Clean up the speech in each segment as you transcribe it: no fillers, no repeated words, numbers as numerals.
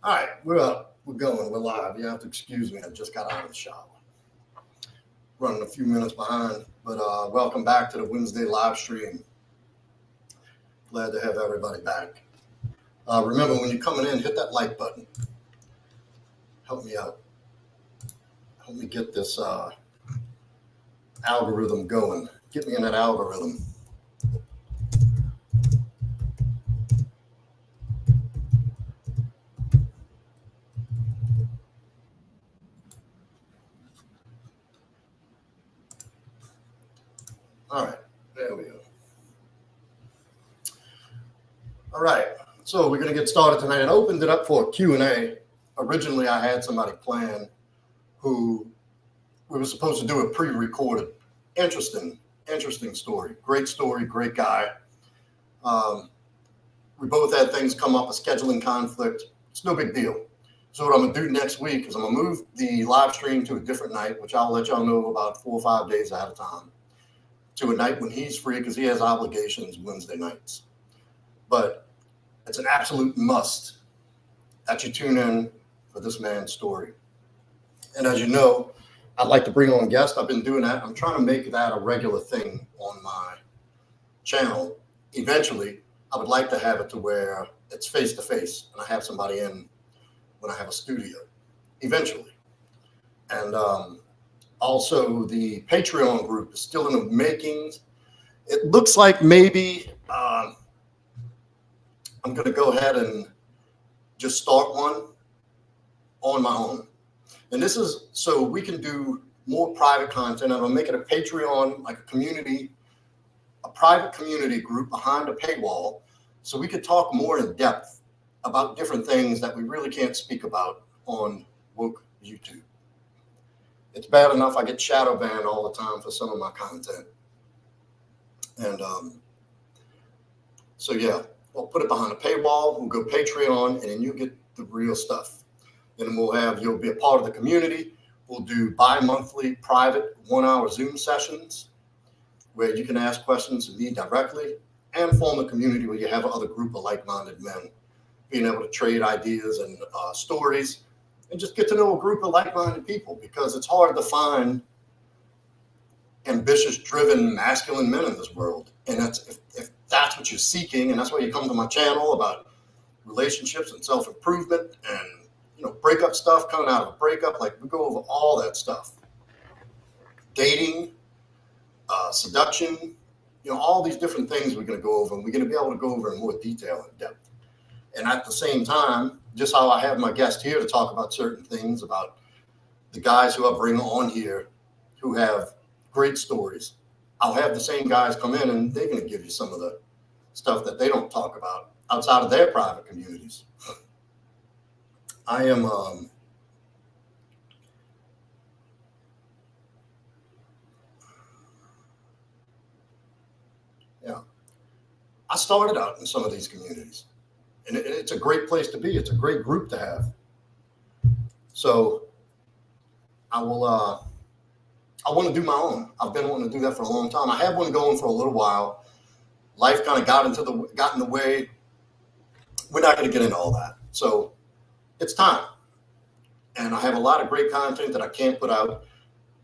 All right, we're up. We're going. We're live. You have to excuse me. I just got out of the shower. Running a few minutes behind, but welcome back to the Wednesday live stream. Glad to have everybody back. Remember, when you're coming in, hit that like button. Help me out. Help me get this algorithm going. Get me in that algorithm. All right, there we go. All right, so we're going to get started tonight. I opened it up for a Q&A. Originally, I had somebody planned who we were supposed to do a pre-recorded. Interesting story. Great story, great guy. We both had things come up, a scheduling conflict. It's no big deal. So what I'm going to do next week is I'm going to move the live stream to a different night, which I'll let y'all know about 4 or 5 days ahead of time, to a night when he's free because he has obligations Wednesday nights. But it's an absolute must that you tune in for this man's story. And as you know, I'd like to bring on guests. I've been doing that. I'm trying to make that a regular thing on my channel. Eventually, I would like to have it to where it's face-to-face and I have somebody in when I have a studio. Eventually. And also, the Patreon group is still in the makings. It looks like maybe I'm going to go ahead and just start one on my own. And this is so we can do more private content. I'm going to make it a Patreon, like a community, a private community group behind a paywall, so we could talk more in depth about different things that we really can't speak about on woke YouTube. It's bad enough I get shadow banned all the time for some of my content. And so, yeah, we'll put it behind a paywall. We'll go Patreon, and then you get the real stuff. Then you'll be a part of the community. We'll do bi-monthly private 1-hour Zoom sessions where you can ask questions to me directly and form a community where you have another group of like-minded men being able to trade ideas and stories and just get to know a group of like-minded people, because it's hard to find ambitious, driven, masculine men in this world. And that's if that's what you're seeking, and that's why you come to my channel about relationships and self-improvement and breakup stuff, coming out of a breakup, like we go over all that stuff. Dating, seduction, all these different things we're going to go over, and we're going to be able to go over in more detail and depth. And at the same time, just how I have my guest here to talk about certain things, about the guys who I bring on here who have great stories, I'll have the same guys come in and they're going to give you some of the stuff that they don't talk about outside of their private communities. I am I started out in some of these communities, and it's a great place to be. It's a great group to have. So I want to do my own. I've been wanting to do that for a long time. I had one going for a little while. Life kind of got in the way. We're not going to get into all that. So it's time. And I have a lot of great content that I can't put out.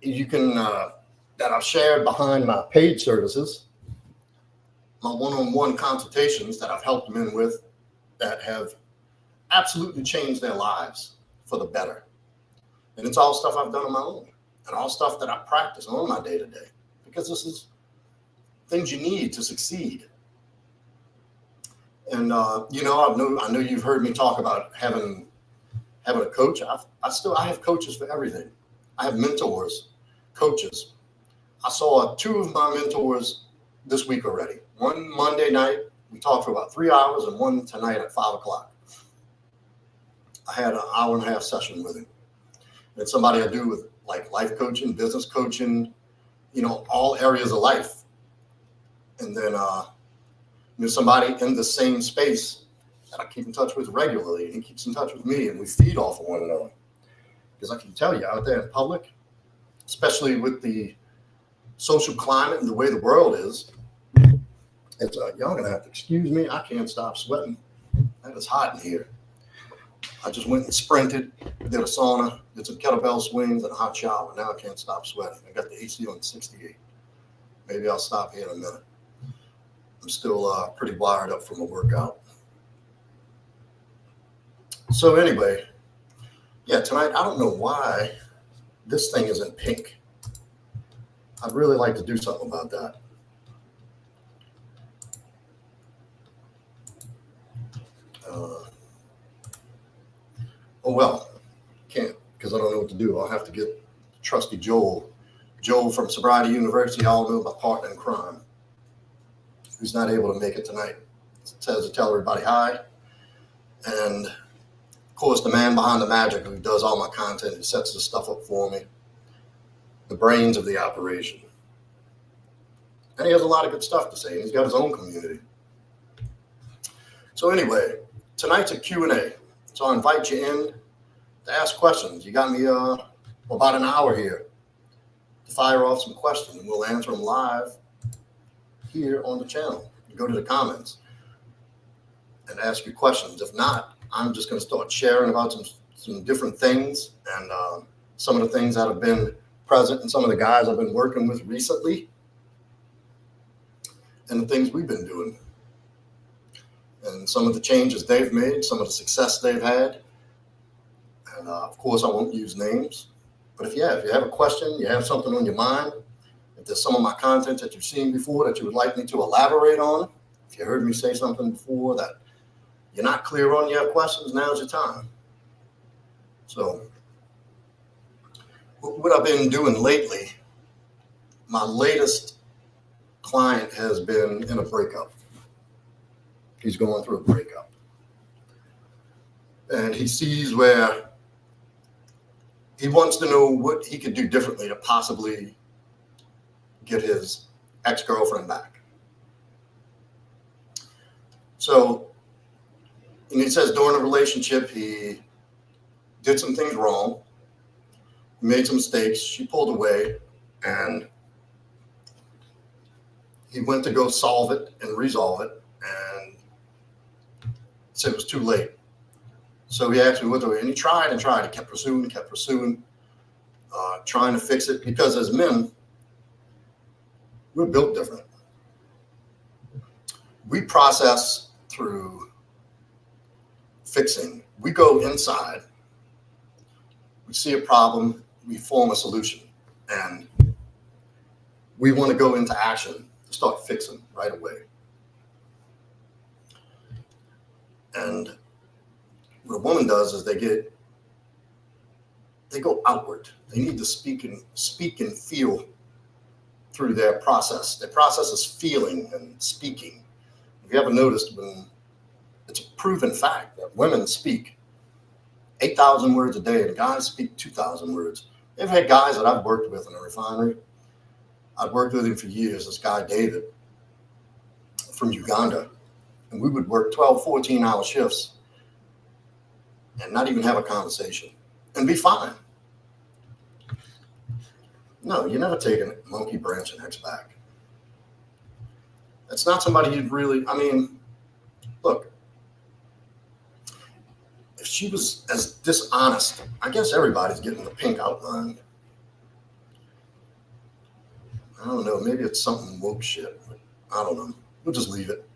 You can, that I've shared behind my paid services, my one-on-one consultations that I've helped them in with that have absolutely changed their lives for the better. And it's all stuff I've done on my own and all stuff that I practice on my day-to-day, because this is things you need to succeed. And, I know you've heard me talk about having a coach. I have coaches for everything. I have mentors, coaches. I saw 2 of my mentors this week already. One Monday night, we talked for about 3 hours, and one tonight at 5 o'clock. I had an hour and a half session with him. It's somebody I do with like life coaching, business coaching, all areas of life. And then, somebody in the same space that I keep in touch with regularly, and he keeps in touch with me, and we feed off of one another. Because I can tell you, out there in public, especially with the social climate and the way the world is, it's y'all gonna have to excuse me. I can't stop sweating. That is hot in here. I just went and sprinted, did a sauna, did some kettlebell swings and a hot shower. Now I can't stop sweating. I got the AC on 68. Maybe I'll stop here in a minute. I'm still pretty wired up from a workout. So anyway, yeah, tonight, I don't know why this thing is in pink. I'd really like to do something about that. Oh, well, can't, because I don't know what to do. I'll have to get trusty Joel. Joel from Sobriety University, all know my partner in crime, who's not able to make it tonight. Says to tell everybody hi. And, of course, the man behind the magic who does all my content, who sets this stuff up for me. The brains of the operation. And he has a lot of good stuff to say, and he's got his own community. So anyway, tonight's a Q&A. So I invite you in to ask questions. You got me about an hour here to fire off some questions, and we'll answer them live here on the channel. You go to the comments and ask your questions. If not, I'm just going to start sharing about some different things and some of the things that have been present and some of the guys I've been working with recently and the things we've been doing. And some of the changes they've made, some of the success they've had. And of course, I won't use names. But if you have a question, you have something on your mind, if there's some of my content that you've seen before that you would like me to elaborate on, if you heard me say something before that you're not clear on, you have questions, now's your time. So what I've been doing lately, my latest client has been in a breakup. He's going through a breakup. And he sees where he wants to know what he could do differently to possibly get his ex-girlfriend back. So, and he says during the relationship, he did some things wrong, made some mistakes, she pulled away, and he went to go solve it and resolve it, and said it was too late. So he asked me what to do, and he tried and tried. He kept pursuing, trying to fix it, because as men, we're built different. We process through fixing. We go inside, we see a problem, we form a solution, and we want to go into action to start fixing right away. And what a woman does is they go outward. They need to speak and feel through their process. Their process is feeling and speaking. If you ever noticed, when it's a proven fact that women speak 8,000 words a day and guys speak 2,000 words. They've had guys that I've worked with in a refinery. I've worked with him for years, this guy David from Uganda. And we would work 12, 14-hour shifts and not even have a conversation and be fine. No, you're never taking a monkey branch and X back. That's not somebody you'd really, look, if she was as dishonest, I guess everybody's getting the pink outline. I don't know, maybe it's something woke shit. I don't know. We'll just leave it.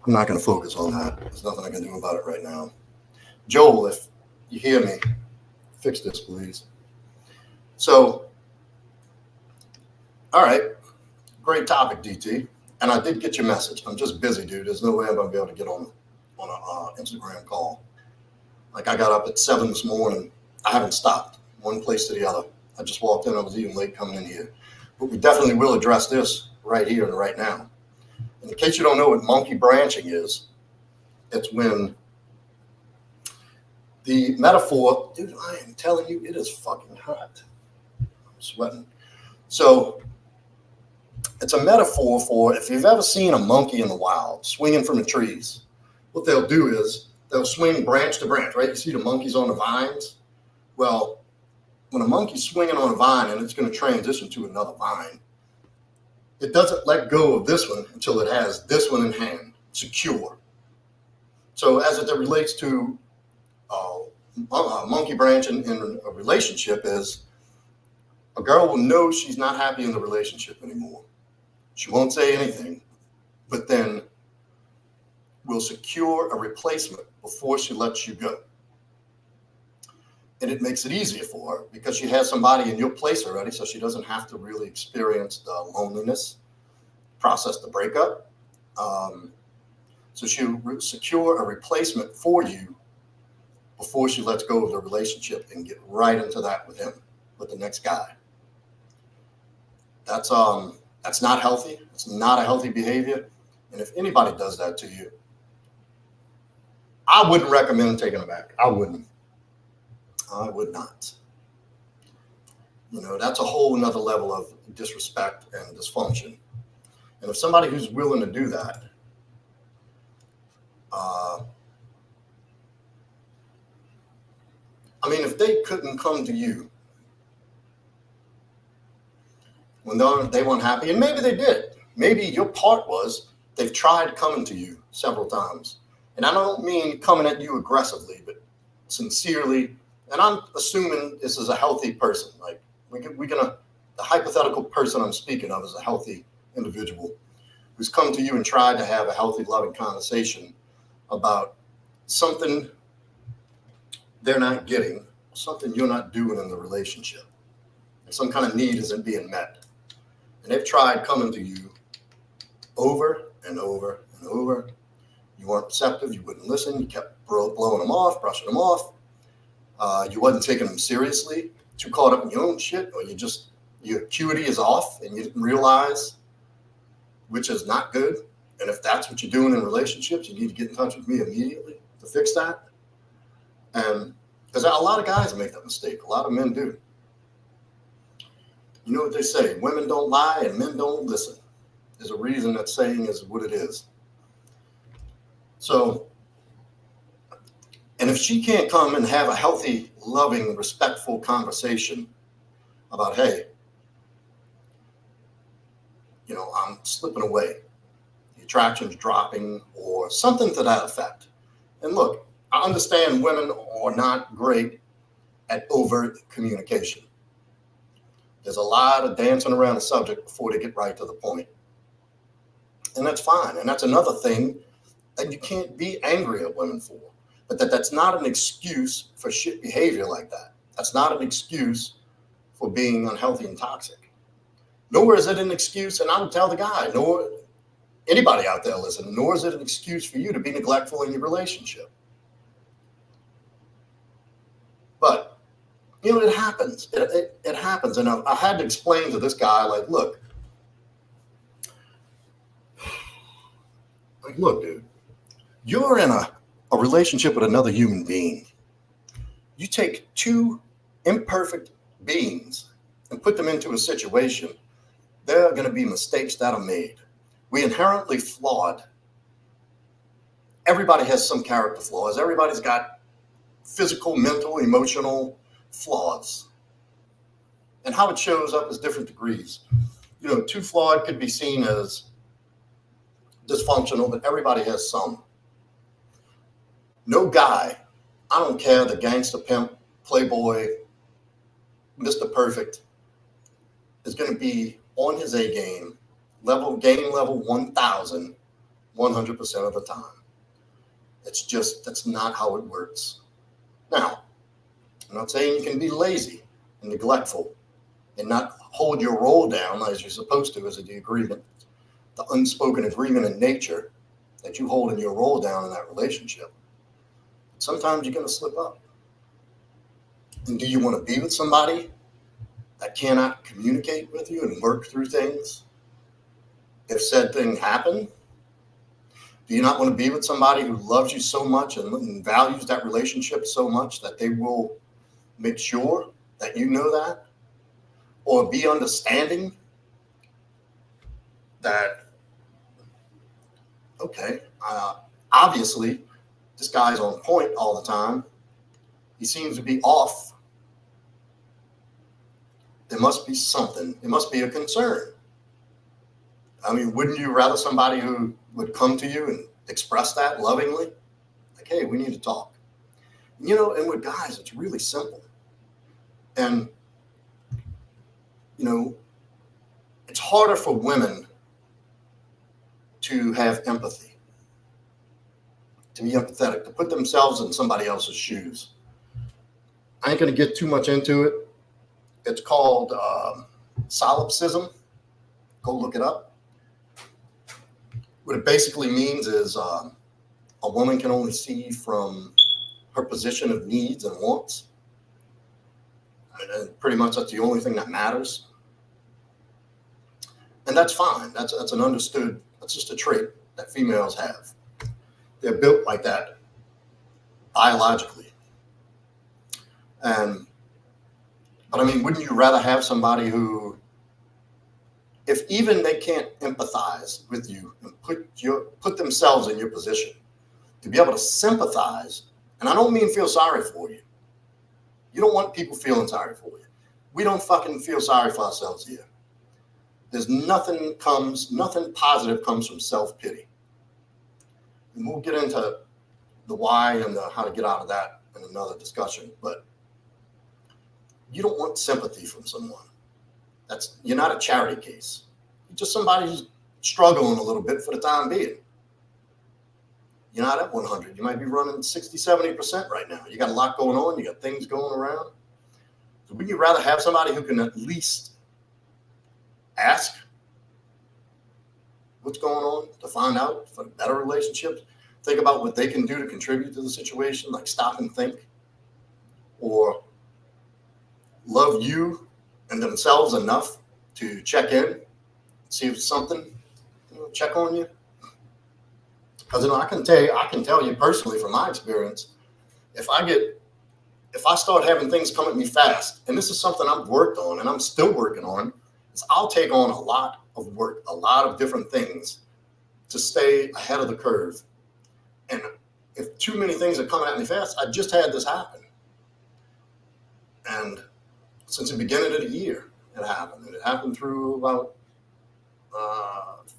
I'm not going to focus on that. There's nothing I can do about it right now. Joel, if you hear me, fix this, please. So, all right. Great topic, DT. And I did get your message. I'm just busy, dude. There's no way I'm going to be able to get on an Instagram call. Like, I got up at 7 this morning. I haven't stopped one place to the other. I just walked in. I was even late coming in here. But we definitely will address this right here and right now. And in case you don't know what monkey branching is, it's when the metaphor, dude, I am telling you, it is fucking hot. I'm sweating. So it's a metaphor for, if you've ever seen a monkey in the wild swinging from the trees, what they'll do is they'll swing branch to branch, right? You see the monkeys on the vines? Well, when a monkey's swinging on a vine and it's going to transition to another vine, it doesn't let go of this one until it has this one in hand, secure. So as it relates to monkey branch in a relationship is a girl will know she's not happy in the relationship anymore. She won't say anything, but then will secure a replacement before she lets you go. And it makes it easier for her because she has somebody in your place already, so she doesn't have to really experience the loneliness, process the breakup. So she'll secure a replacement for you before she lets go of the relationship and get right into that with him, with the next guy. That's not healthy. It's not a healthy behavior. And if anybody does that to you, I wouldn't recommend taking it back. I would not. That's a whole nother level of disrespect and dysfunction. And if somebody who's willing to do that, if they couldn't come to you when they weren't happy, and maybe they did, maybe your part was they've tried coming to you several times. And I don't mean coming at you aggressively, but sincerely. And I'm assuming this is a healthy person. Like the hypothetical person I'm speaking of is a healthy individual who's come to you and tried to have a healthy, loving conversation about something they're not getting, something you're not doing in the relationship. If some kind of need isn't being met. And they've tried coming to you over and over and over. You weren't receptive. You wouldn't listen. You kept blowing them off, brushing them off. You wasn't taking them seriously. Too caught up in your own shit, or your acuity is off and you didn't realize, which is not good. And if that's what you're doing in relationships, you need to get in touch with me immediately to fix that. And because a lot of guys make that mistake. A lot of men do. You know what they say, women don't lie and men don't listen. There's a reason that saying is what it is. So, and if she can't come and have a healthy, loving, respectful conversation about, hey, I'm slipping away, the attraction's dropping, or something to that effect. And look, I understand women are not great at overt communication. There's a lot of dancing around the subject before they get right to the point. And that's fine. And that's another thing that you can't be angry at women for. But that's not an excuse for shit behavior like that. That's not an excuse for being unhealthy and toxic. Nor is it an excuse, and I would tell the guy, nor anybody out there listening, nor is it an excuse for you to be neglectful in your relationship. But, it happens. It happens. And I had to explain to this guy, look, dude, you're in a relationship with another human being. You take two imperfect beings and put them into a situation, there are going to be mistakes that are made. We're inherently flawed. Everybody has some character flaws. Everybody's got physical, mental, emotional flaws. And how it shows up is different degrees. Too flawed could be seen as dysfunctional, but everybody has some. No guy, I don't care, the gangster, pimp, playboy, Mr. Perfect, is going to be on his A game, game level 1,000, 100% of the time. That's not how it works. Now, I'm not saying you can be lazy and neglectful and not hold your role down as you're supposed to as the agreement, the unspoken agreement in nature that you hold in your role down in that relationship. Sometimes you're going to slip up. And do you want to be with somebody that cannot communicate with you and work through things if said thing happened? Do you not want to be with somebody who loves you so much and values that relationship so much that they will make sure that you know that? Or be understanding that, okay, obviously this guy's on point all the time. He seems to be off. There must be something. It must be a concern. Wouldn't you rather somebody who would come to you and express that lovingly? Like, hey, we need to talk. And with guys, it's really simple. And, it's harder for women to have empathy, to be empathetic, to put themselves in somebody else's shoes. I ain't going to get too much into it. It's called solipsism. Go look it up. What it basically means is a woman can only see from her position of needs and wants. And pretty much that's the only thing that matters. And that's fine. That's an understood, that's just a trait that females have. They're built like that biologically. But I mean, wouldn't you rather have somebody who, if even they can't empathize with you and put themselves in your position, to be able to sympathize, and I don't mean feel sorry for you. You don't want people feeling sorry for you. We don't fucking feel sorry for ourselves here. There's nothing positive comes from self-pity. And we'll get into the why and how to get out of that in another discussion. But you don't want sympathy from someone. You're not a charity case. You're just somebody who's struggling a little bit for the time being. You're not at 100. You might be running 60, 70% right now. You got a lot going on. You got things going around. So would you rather have somebody who can at least ask what's going on to find out for better relationships? Think about what they can do to contribute to the situation, like stop and think, or love you and themselves enough to check in, see if something, check on you. Because I can tell you personally from my experience, if I start having things come at me fast, and this is something I've worked on and I'm still working on, is I'll take on a lot of work, a lot of different things to stay ahead of the curve. And if too many things are coming at me fast, I just had this happen. And since the beginning of the year, it happened. And it happened through about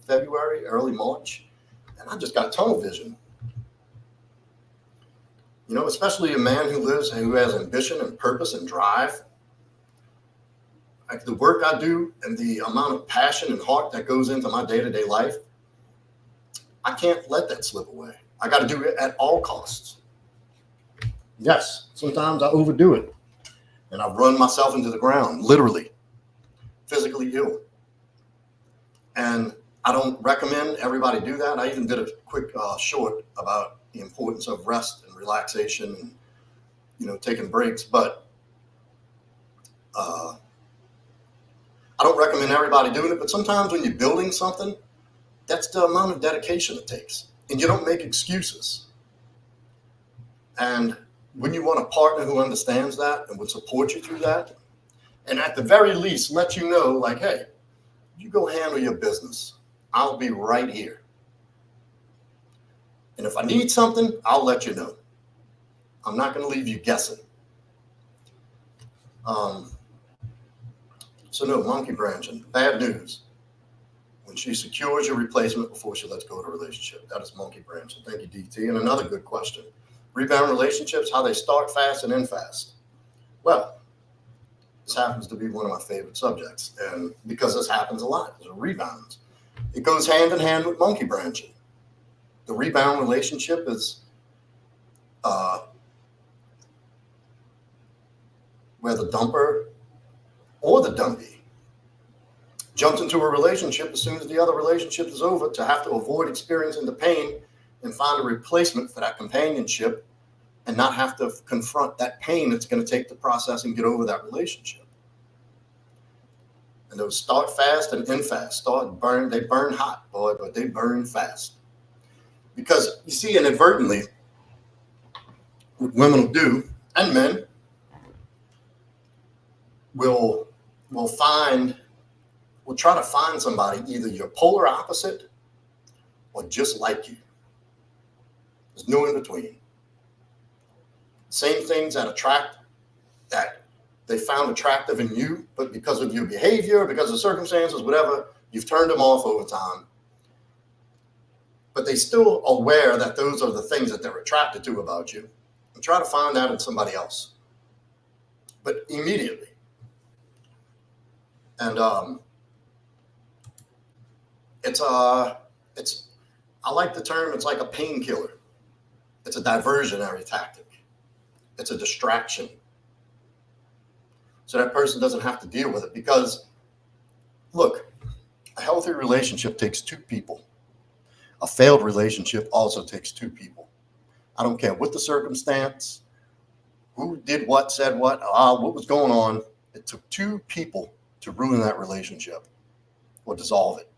February, early March. And I just got tunnel vision. Especially a man who has ambition and purpose and drive. Like the work I do and the amount of passion and heart that goes into my day-to-day life, I can't let that slip away. I got to do it at all costs. Yes, sometimes I overdo it. And I run myself into the ground, literally, physically ill. And I don't recommend everybody do that. I even did a quick short about the importance of rest and relaxation and, taking breaks. But I don't recommend everybody doing it. But sometimes when you're building something, that's the amount of dedication it takes. And you don't make excuses. And when you want a partner who understands that and would support you through that, and at the very least, let you know, like, hey, you go handle your business. I'll be right here. And if I need something, I'll let you know. I'm not going to leave you guessing. So no, monkey branching, bad news. When she secures your replacement before she lets go of the relationship, that is monkey branching. Thank you, DT. And another good question. Rebound relationships, how they start fast and end fast. Well, this happens to be one of my favorite subjects. And because this happens a lot, there's rebounds. It goes hand in hand with monkey branching. The rebound relationship is where the dumper or the dumpy jumps into a relationship as soon as the other relationship is over to have to avoid experiencing the pain and find a replacement for that companionship and not have to confront that pain it's going to take to process and get over that relationship. And those start fast and end fast. They burn hot, boy, but they burn fast. Because you see, inadvertently, what women will do, and men, will try to find somebody, either your polar opposite or just like you. There's no in between. Same things that they found attractive in you, but because of your behavior, because of circumstances, whatever, you've turned them off over time. But they still aware that those are the things that they're attracted to about you. and try to find that in somebody else, but immediately. And it's I like the term. It's like a painkiller. It's a diversionary tactic. It's a distraction, so that person doesn't have to deal with it. Because look, a healthy relationship takes two people. A failed relationship also takes two people. I don't care what the circumstance, who did what, said what was going on. It took two people to ruin that relationship or dissolve it.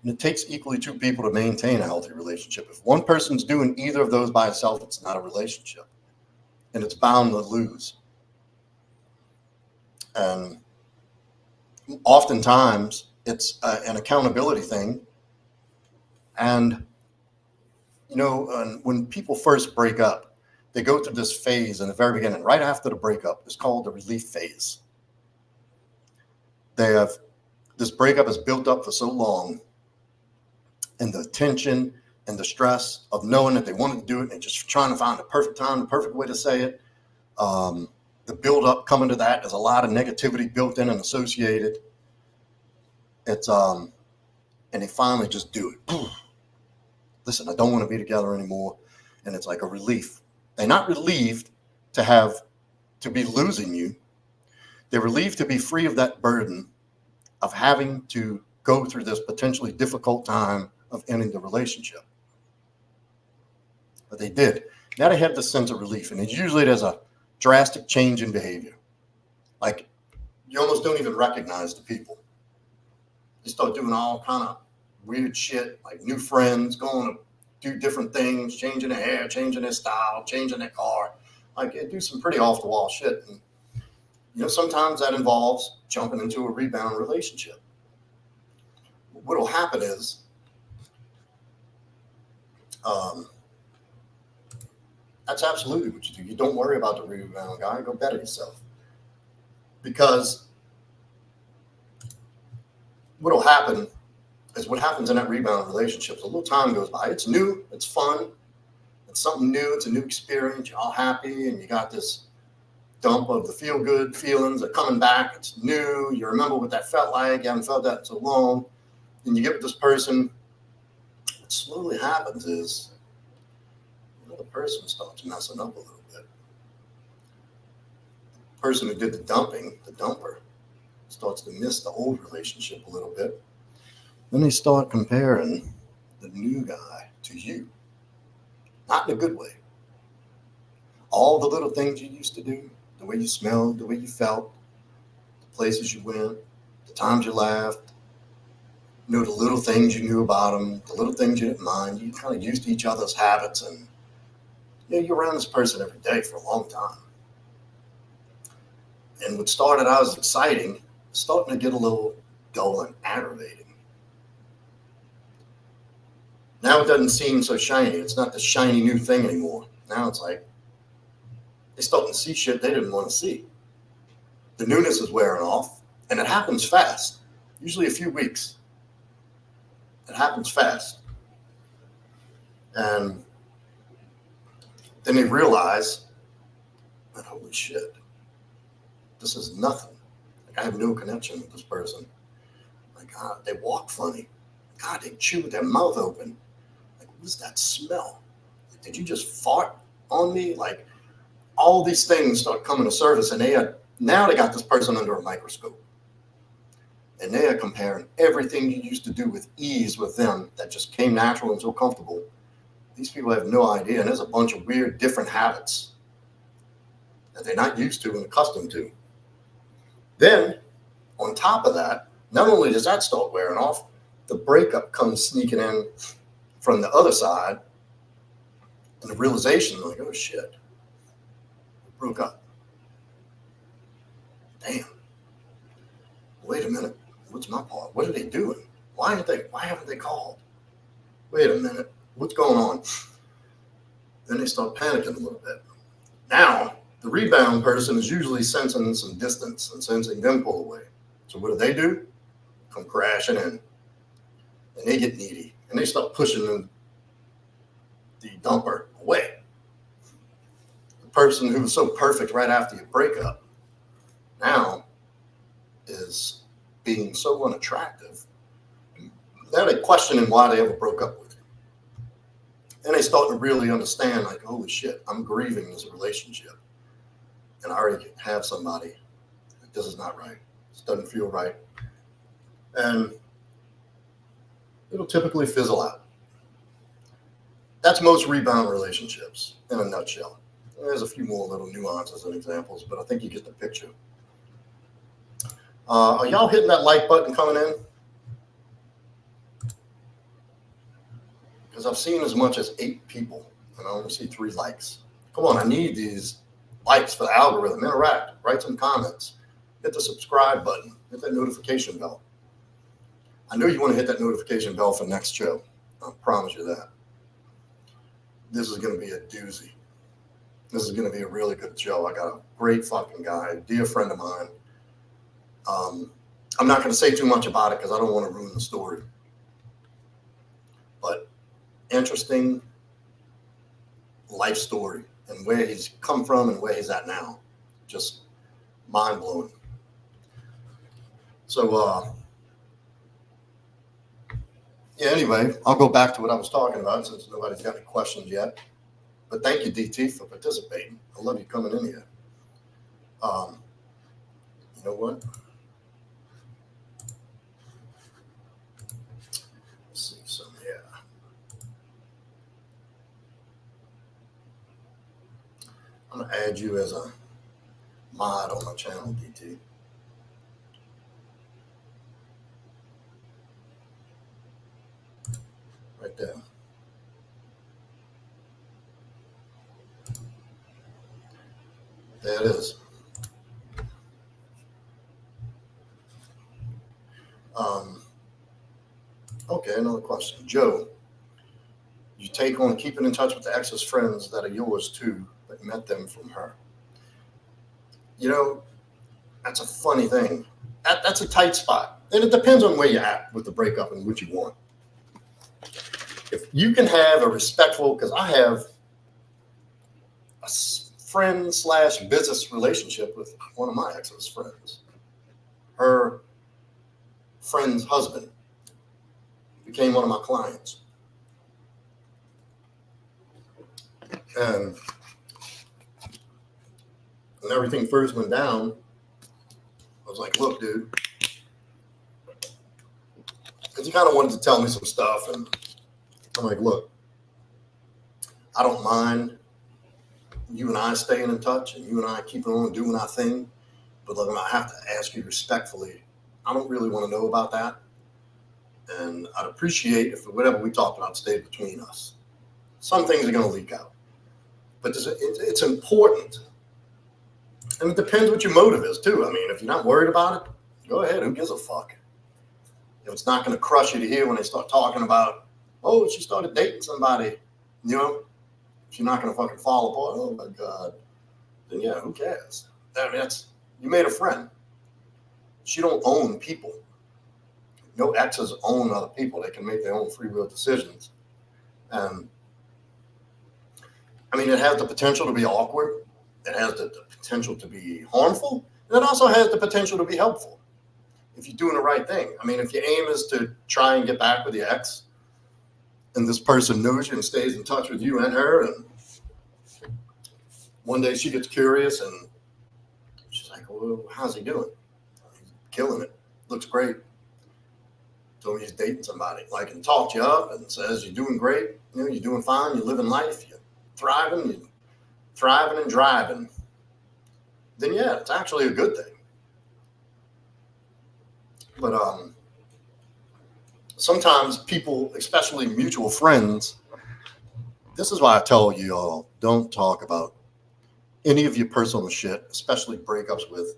And it takes equally two people to maintain a healthy relationship. If one person's doing either of those by itself, it's not a relationship. And it's bound to lose. And oftentimes, it's an accountability thing. And, when people first break up, they go through this phase in the very beginning, right after the breakup. It's called the relief phase. This breakup is built up for so long, and the tension and the stress of knowing that they wanted to do it and just trying to find the perfect time, the perfect way to say it. The build up coming to that, there's a lot of negativity built in and associated. It's and they finally just do it. Listen, I don't want to be together anymore. And it's like a relief. They're not relieved to be losing you. They're relieved to be free of that burden of having to go through this potentially difficult time of ending the relationship. But they did. Now they have this sense of relief. And usually there's a drastic change in behavior. Like, you almost don't even recognize the people. They start doing all kind of weird shit, like new friends, going to do different things, changing their hair, changing their style, changing their car. Like, they do some pretty off-the-wall shit. And, sometimes that involves jumping into a rebound relationship. What will happen is, that's absolutely what you do. You don't worry about the rebound guy. Go better yourself. Because what will happen is what happens in that rebound relationship. A little time goes by. It's new. It's fun. It's something new. It's a new experience. You're all happy, and you got this dump of the feel-good feelings are coming back. It's new. You remember what that felt like. You haven't felt that in so long. And you get with this person. What slowly happens is the person starts messing up a little bit. The person who did the dumping, the dumper, starts to miss the old relationship a little bit. Then they start comparing the new guy to you. Not in a good way. All the little things you used to do, the way you smelled, the way you felt, the places you went, the times you laughed, the little things you knew about them, the little things you didn't mind. You kind of used to each other's habits, and you're around this person every day for a long time. And what started out as exciting is starting to get a little dull and aggravating. Now it doesn't seem so shiny. It's not the shiny new thing anymore. Now it's like they're starting to see shit they didn't want to see. The newness is wearing off, and it happens fast. Usually a few weeks. It happens fast. And then they realize that, holy shit, this is nothing. Like, I have no connection with this person. Like, God, they walk funny. God, they chew with their mouth open. Like, what's that smell? Like, did you just fart on me? Like, all these things start coming to surface, and now they got this person under a microscope. And they are comparing everything you used to do with ease with them that just came natural and so comfortable. These people have no idea, and there's a bunch of weird, different habits that they're not used to and accustomed to. Then, on top of that, not only does that start wearing off, the breakup comes sneaking in from the other side, and the realization, like, oh shit, we broke up. Damn. Wait a minute. What's my part? What are they doing? Why haven't they called? Wait a minute. What's going on? Then they start panicking a little bit. Now, the rebound person is usually sensing some distance and sensing them pull away. So what do? Come crashing in. And they get needy. And they start pushing the dumper away. person who was so perfect right after your breakup now is being so unattractive. Now they're questioning why they ever broke up with you. And they start to really understand, like, holy shit, I'm grieving this relationship. And I already have somebody. This is not right. This doesn't feel right. And it'll typically fizzle out. That's most rebound relationships in a nutshell. There's a few more little nuances and examples, but I think you get the picture. Are y'all hitting that like button coming in? Because I've seen as much as 8 people, and I only see 3 likes. Come on, I need these likes for the algorithm. Interact, write some comments, hit the subscribe button, hit that notification bell. I know you want to hit that notification bell for next show. I promise you that. This is going to be a doozy. This is going to be a really good show. I got a great fucking guy, a dear friend of mine. I'm not going to say too much about it because I don't want to ruin the story. But interesting life story and where he's come from and where he's at now. Just mind blowing. So, yeah, anyway, I'll go back to what I was talking about since nobody's got any questions yet. But thank you, DT, for participating. I love you coming in here. You know what? Let's see some here. I'm going to add you as a mod on my channel, DT. Right there. There it is. Okay, another question. Joe, you take on keeping in touch with the ex's friends that are yours too, but met them from her. You know, that's a funny thing. That's a tight spot. And it depends on where you're at with the breakup and what you want. If you can have a respectful, because I have a friend/business relationship with one of my ex's friends. Her friend's husband became one of my clients. And when everything first went down, I was like, look, dude, because he kind of wanted to tell me some stuff. And I'm like, look, I don't mind you and I staying in touch and you and I keeping on doing our thing. But look, I have to ask you respectfully, I don't really want to know about that. And I'd appreciate if whatever we talked about stayed between us. Some things are going to leak out. But it's important. And it depends what your motive is, too. I mean, if you're not worried about it, go ahead. Who gives a fuck? If it's not going to crush you to hear when they start talking about, oh, she started dating somebody, you know, if you're not going to fucking fall apart, oh, my God, then, yeah, who cares? I mean, you made a friend. She don't own people. No exes own other people. They can make their own free will decisions. I mean, it has the potential to be awkward. It has the potential to be harmful. And it also has the potential to be helpful if you're doing the right thing. I mean, if your aim is to try and get back with your ex and this person knows you and stays in touch with you and her, and one day she gets curious and she's like, well, how's he doing? He's killing it. Looks great. Told me he's dating somebody. Like, and talked you up and says you're doing great. You know, you're doing fine. You're living life. You're thriving and driving. Then, yeah, it's actually a good thing. But sometimes people, especially mutual friends, this is why I tell you all, don't talk about any of your personal shit, especially breakups with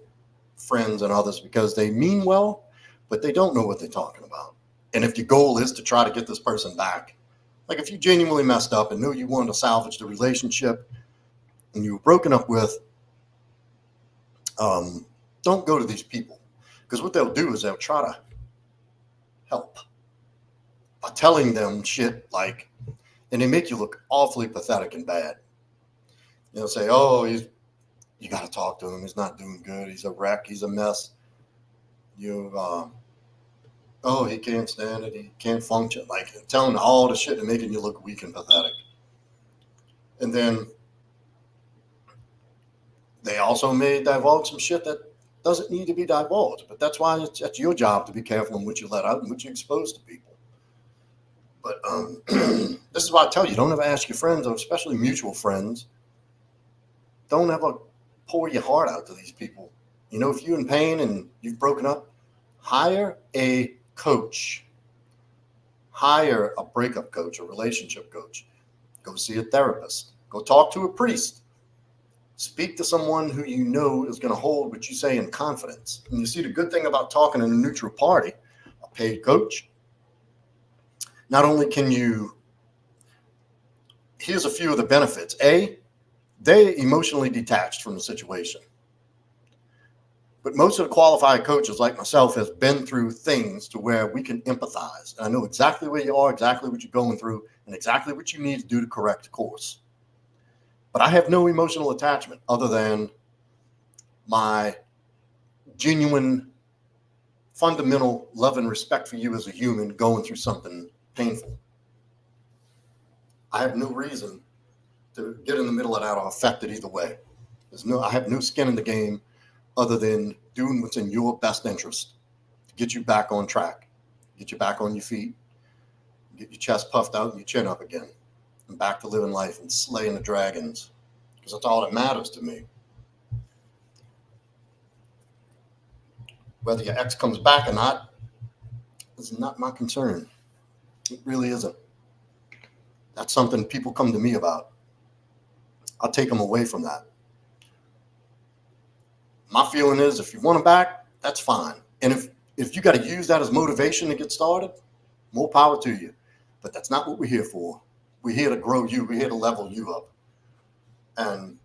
friends and others, because they mean well, but they don't know what they're talking about. And if your goal is to try to get this person back, like if you genuinely messed up and knew you wanted to salvage the relationship and you were broken up with, don't go to these people, because what they'll do is they'll try to help by telling them shit like, and they make you look awfully pathetic and bad. Say, oh, you got to talk to him. He's not doing good. He's a wreck. He's a mess. Oh, he can't stand it. He can't function. Like telling all the shit and making you look weak and pathetic. And then they also may divulge some shit that doesn't need to be divulged. But that's why it's your job to be careful in what you let out and what you expose to people. But this is why I tell you, don't ever ask your friends, or especially mutual friends, don't ever pour your heart out to these people. If you're in pain and you've broken up, hire a coach. Hire a breakup coach, a relationship coach. Go see a therapist. Go talk to a priest. Speak to someone who you know is going to hold what you say in confidence. And you see, the good thing about talking in a neutral party, a paid coach, not only can you, here's a few of the benefits. A, they're emotionally detached from the situation. But most of the qualified coaches like myself has been through things to where we can empathize. And I know exactly where you are, exactly what you're going through, and exactly what you need to do to correct course. But I have no emotional attachment other than my genuine, fundamental love and respect for you as a human going through something painful. I have no reason to get in the middle of that or affect it either way. I have no skin in the game other than doing what's in your best interest to get you back on track, get you back on your feet, get your chest puffed out and your chin up again, and back to living life and slaying the dragons, because that's all that matters to me. Whether your ex comes back or not is not my concern. It really isn't. That's something people come to me about. I'll take them away from that. My feeling is, if you want them back, that's fine. And if you got to use that as motivation to get started, more power to you. But that's not what we're here for. We're here to grow you. We're here to level you up. And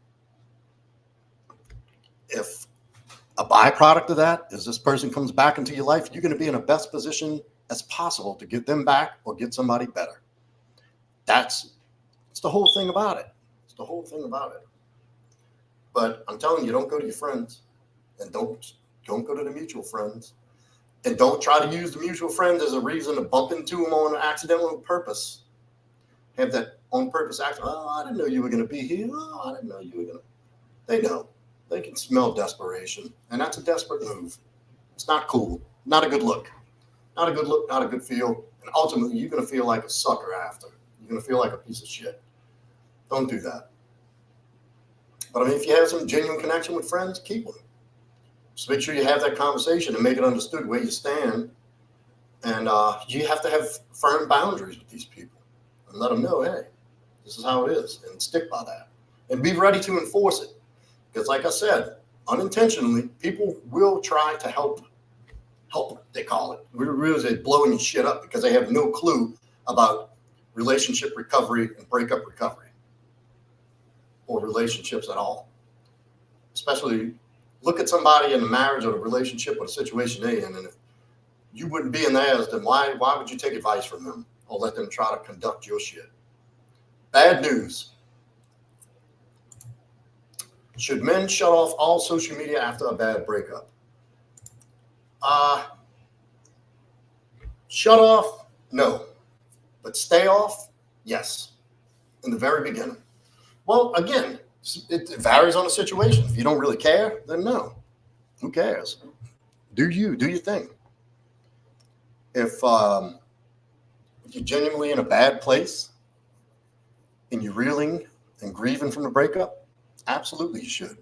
if a byproduct of that is this person comes back into your life, you're going to be in the best position as possible to get them back or get somebody better. That's the whole thing about it. It's the whole thing about it. But I'm telling you, don't go to your friends, and don't go to the mutual friends, and don't try to use the mutual friends as a reason to bump into them on accidental purpose. Have that on purpose action. Oh, I didn't know you were going to be here. Oh, I didn't know you were going to. They know. They can smell desperation, and that's a desperate move. It's not cool. Not a good look. Not a good look. Not a good feel. And ultimately, you're going to feel like a sucker after. You're going to feel like a piece of shit. Don't do that. But I mean, if you have some genuine connection with friends, keep them. Just make sure you have that conversation and make it understood where you stand. And you have to have firm boundaries with these people and let them know, hey, this is how it is, and stick by that. And be ready to enforce it. Because like I said, unintentionally, people will try to help, they call it. Really blowing your shit up because they have no clue about relationship recovery and breakup recovery, or relationships at all. Especially look at somebody in a marriage or a relationship or a situation they're in, and if you wouldn't be in theirs, then why would you take advice from them or let them try to conduct your shit? Bad news. Should men shut off all social media after a bad breakup? Shut off? No. But stay off? Yes. In the very beginning. Well, again, it varies on the situation. If you don't really care, then no. Who cares? Do your thing. If you're genuinely in a bad place and you're reeling and grieving from the breakup, absolutely you should.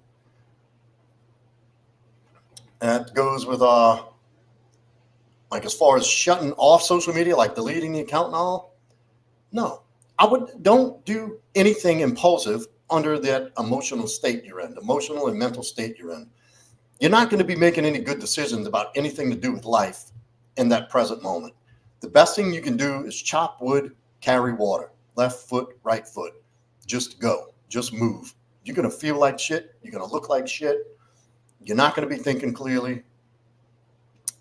And that goes with like as far as shutting off social media, like deleting the account and all. No, don't do anything impulsive under that emotional state you're in, emotional and mental state you're in. You're not going to be making any good decisions about anything to do with life in that present moment. The best thing you can do is chop wood, carry water, left foot, right foot. Just go, just move. You're going to feel like shit. You're going to look like shit. You're not going to be thinking clearly.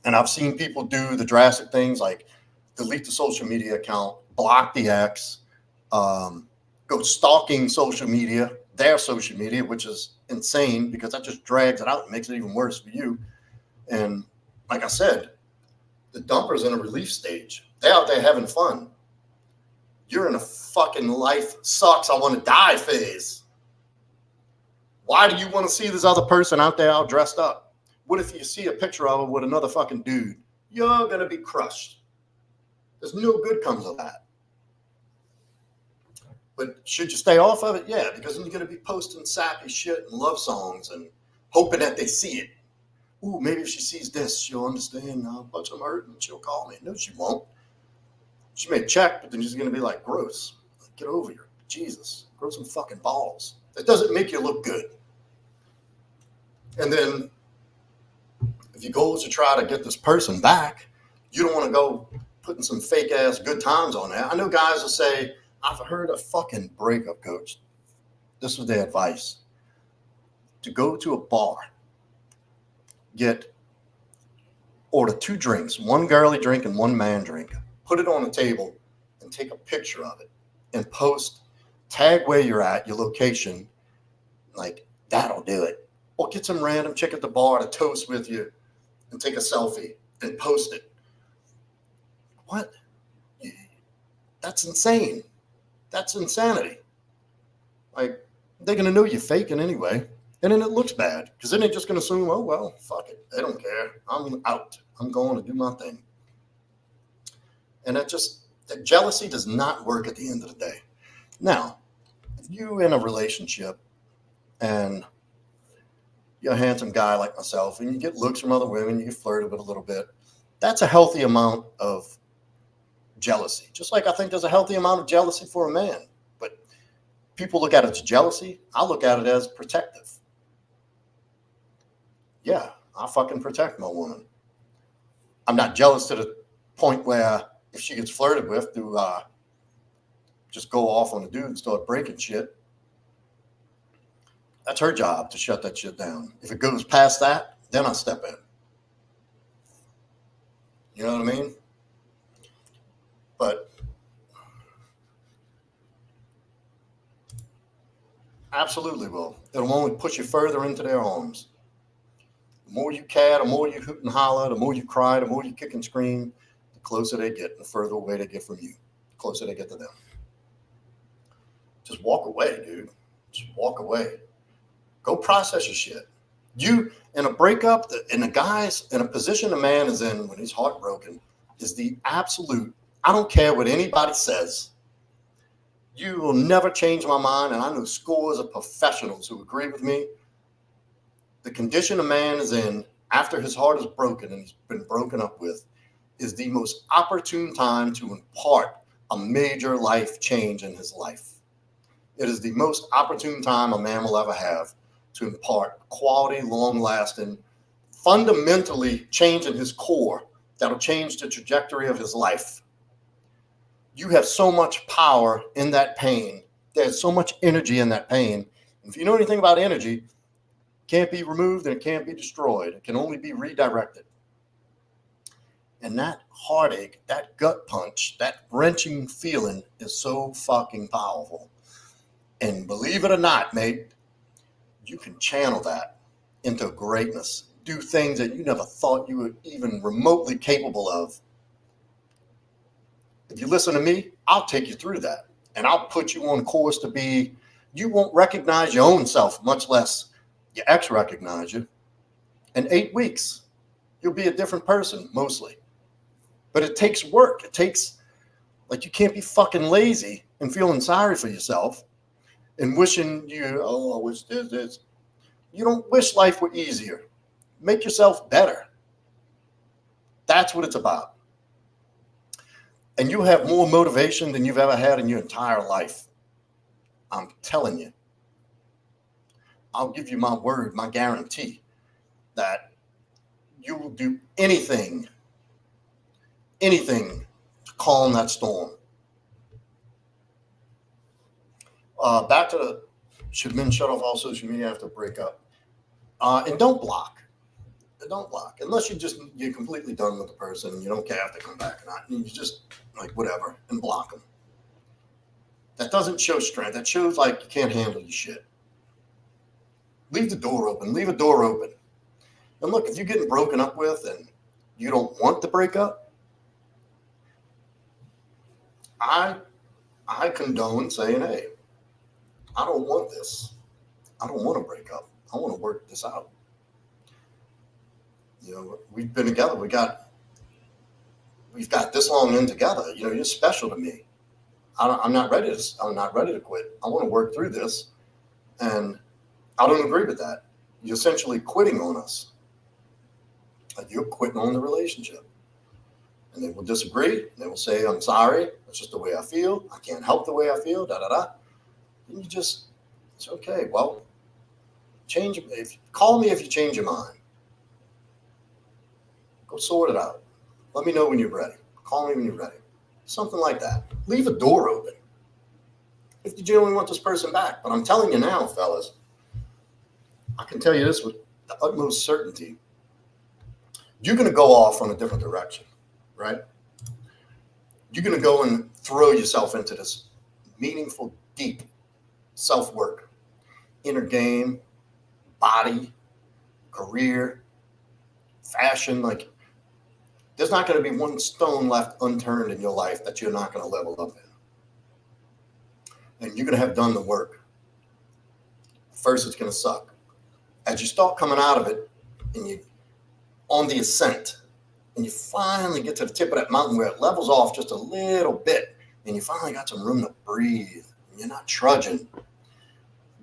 And I've seen people do the drastic things like delete the social media account, block the ex, go stalking social media, their social media, which is insane because that just drags it out and makes it even worse for you. And like I said, the dumper's in a relief stage. They're out there having fun. You're in a fucking life sucks, I want to die phase. Why do you want to see this other person out there all dressed up? What if you see a picture of her with another fucking dude? You're going to be crushed. There's no good comes of that. But should you stay off of it? Yeah, because then you're going to be posting sappy shit and love songs and hoping that they see it. Ooh, maybe if she sees this, she'll understand how much I'm hurting and she'll call me. No, she won't. She may check, but then she's going to be like, gross. Like, get over here. Jesus, grow some fucking balls. That doesn't make you look good. And then if your goal is to try to get this person back, you don't want to go putting some fake ass good times on there. I know guys will say, I've heard a fucking breakup coach. This was their advice. To go to a bar, order 2 drinks, 1 girly drink and 1 man drink. Put it on the table and take a picture of it and post, tag where you're at, your location. Like, that'll do it. Or get some random chick at the bar to toast with you and take a selfie and post it. What? That's insane. That's insanity. Like, they're going to know you're faking anyway. And then it looks bad because then they're just going to assume, oh, well, fuck it. They don't care. I'm out. I'm going to do my thing. And that jealousy does not work at the end of the day. Now, if you're in a relationship and you're a handsome guy like myself and you get looks from other women, you get flirted with a little bit, that's a healthy amount of jealousy. Just like I think there's a healthy amount of jealousy for a man. But people look at it as jealousy. I look at it as protective. Yeah, I fucking protect my woman. I'm not jealous to the point where if she gets flirted with, to just go off on a dude and start breaking shit. That's her job to shut that shit down. If it goes past that, then I step in. You know what I mean? But absolutely will. It'll only push you further into their arms. The more you care, the more you hoot and holler, the more you cry, the more you kick and scream, the closer they get, the further away they get from you, the closer they get to them. Just walk away, dude. Just walk away. Go process your shit. You, in a breakup, in a guy's, in a position a man is in when he's heartbroken, is the absolute, I don't care what anybody says. You will never change my mind, and I know scores of professionals who agree with me. The condition a man is in after his heart is broken and he's been broken up with is the most opportune time to impart a major life change in his life. It is the most opportune time a man will ever have to impart quality, long-lasting, fundamentally change in his core that'll change the trajectory of his life. You have so much power in that pain. There's so much energy in that pain. If you know anything about energy, can't be removed and it can't be destroyed. It can only be redirected. And that heartache, that gut punch, that wrenching feeling is so fucking powerful. And believe it or not, mate, you can channel that into greatness. Do things that you never thought you were even remotely capable of. If you listen to me, I'll take you through that. And I'll put you on course to be, you won't recognize your own self, much less your ex recognize you. In 8 weeks, you'll be a different person, mostly. But it takes work. It takes, like, you can't be fucking lazy and feeling sorry for yourself and wishing I wish this. You don't wish life were easier. Make yourself better. That's what it's about. And you'll have more motivation than you've ever had in your entire life. I'm telling you. I'll give you my word, my guarantee that you will do anything to calm that storm. Back to the, should men shut off all social media after a breakup? And don't block. Don't block. Unless you're completely done with the person and you don't care if they come back or not. You just, like, whatever, and block them. That doesn't show strength. That shows like you can't handle your shit. Leave the door open. Leave a door open. And look, if you're getting broken up with and you don't want to break up, I condone saying, hey, I don't want this. I don't want to break up. I want to work this out. We've been together. We've got this long in together. You're special to me. I'm not ready to quit. I want to work through this. And I don't agree with that. You're essentially quitting on us. Like you're quitting on the relationship. And they will disagree. And they will say, I'm sorry. That's just the way I feel. I can't help the way I feel. Da da da. And it's okay. Well, call me if you change your mind. Go sort it out. Let me know when you're ready. Call me when you're ready. Something like that. Leave a door open. If you genuinely want this person back. But I'm telling you now, fellas, I can tell you this with the utmost certainty. You're going to go off on a different direction, right? You're going to go and throw yourself into this meaningful, deep self-work, inner game, body, career, fashion. Like, there's not going to be one stone left unturned in your life that you're not going to level up in. And you're going to have done the work. First, it's going to suck. As you start coming out of it and you on the ascent and you finally get to the tip of that mountain where it levels off just a little bit and you finally got some room to breathe and you're not trudging,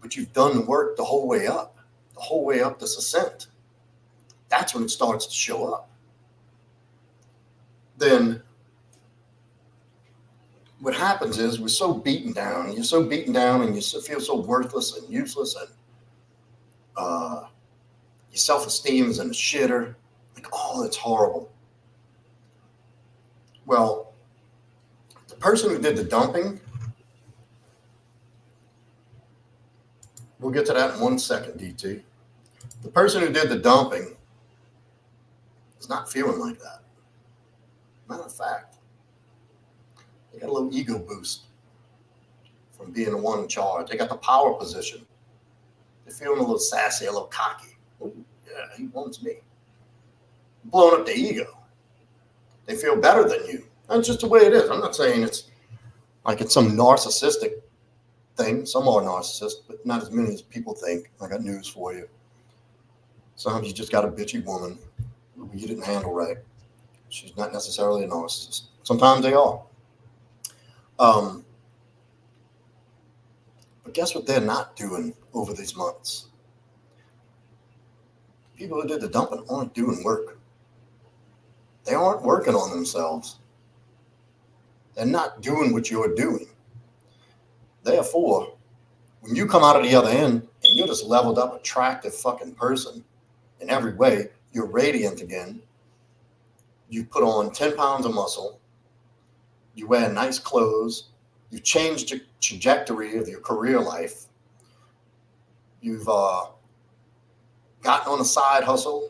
but you've done the work the whole way up this ascent. That's when it starts to show up. Then what happens is you're so beaten down and you feel so worthless and useless and your self-esteem is in the shitter. Like, oh, it's horrible. Well, the person who did the dumping, we'll get to that in 1 second, DT. The person who did the dumping is not feeling like that. Matter of fact, they got a little ego boost from being the one in charge. They got the power position. They're feeling a little sassy, a little cocky. Ooh, yeah, he wants me. Blowing up the ego. They feel better than you. That's just the way it is. I'm not saying it's like it's some narcissistic thing. Some are narcissists, but not as many as people think. I got news for you. Sometimes you just got a bitchy woman who you didn't handle right. She's not necessarily a narcissist. Sometimes they are. But guess what they're not doing over these months? People who did the dumping aren't doing work. They aren't working on themselves. They're not doing what you're doing. Therefore, when you come out of the other end and you're this leveled up, attractive fucking person in every way, you're radiant again. You put on 10 pounds of muscle. You wear nice clothes. You've changed the trajectory of your career life. You've gotten on a side hustle.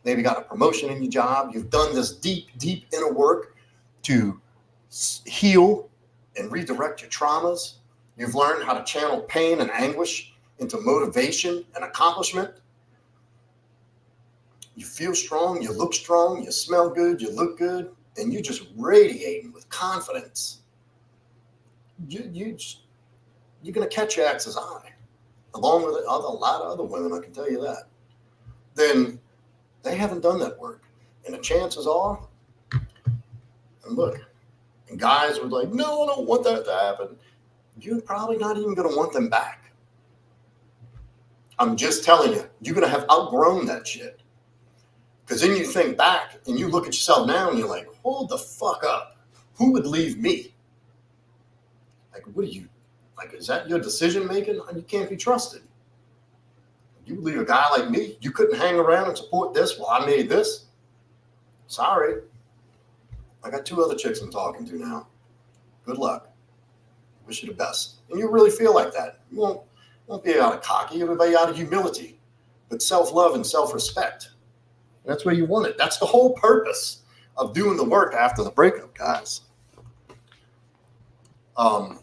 Maybe got a promotion in your job. You've done this deep, deep inner work to heal and redirect your traumas. You've learned how to channel pain and anguish into motivation and accomplishment. You feel strong, you look strong, you smell good, you look good, and you're just radiating with confidence. You're going to catch your ex's eye, along with a lot of other women, I can tell you that. Then they haven't done that work. And the chances are, and look, and guys were like, no, I don't want that to happen. You're probably not even going to want them back. I'm just telling you, you're going to have outgrown that shit. Because then you think back and you look at yourself now and you're like, hold the fuck up. Who would leave me? Like, what are you, like, is that your decision making? You can't be trusted. You would leave a guy like me? You couldn't hang around and support this while I made this? Sorry. I got 2 other chicks I'm talking to now. Good luck. Wish you the best. And you really feel like that. You won't be out of cocky. You'll be out of humility, but self-love and self-respect. And that's where you want it. That's the whole purpose of doing the work after the breakup, guys. Let's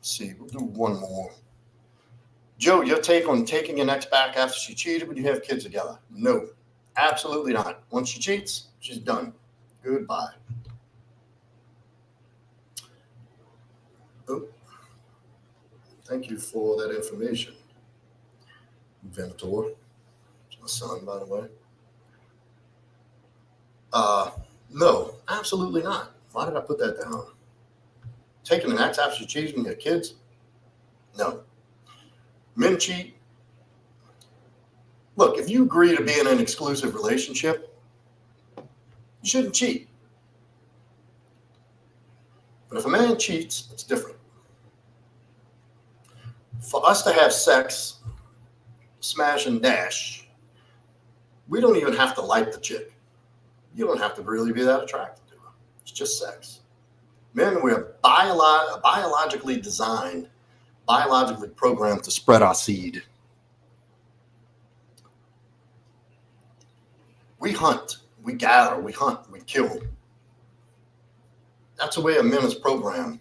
see, we'll do one more. Joe, your take on taking an ex back after she cheated when you have kids together? No, absolutely not. Once she cheats, she's done. Goodbye. Oh, thank you for that information, Venator. It's my son, by the way. Uh, no, absolutely not. Why did I put that down? Taking an ex after she cheats when you have kids? No. Men cheat. Look, if you agree to be in an exclusive relationship, you shouldn't cheat. But if a man cheats, it's different. For us to have sex, smash and dash, we don't even have to like the chick. You don't have to really be that attracted to her. It's just sex. Men, we're biologically designed, biologically programmed to spread our seed. We hunt, we gather, we hunt, we kill. That's the way a man is programmed.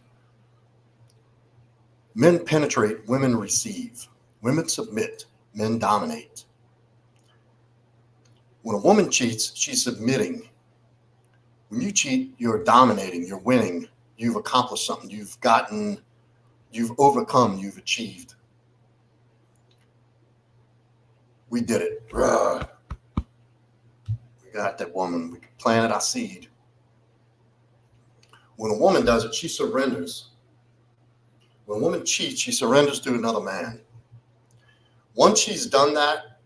Men penetrate, women receive. Women submit, men dominate. When a woman cheats, she's submitting. When you cheat, you're dominating, you're winning, you've accomplished something, you've overcome, you've achieved. We did it. We got that woman, we planted our seed. When a woman does it, she surrenders. When a woman cheats, she surrenders to another man. Once she's done that,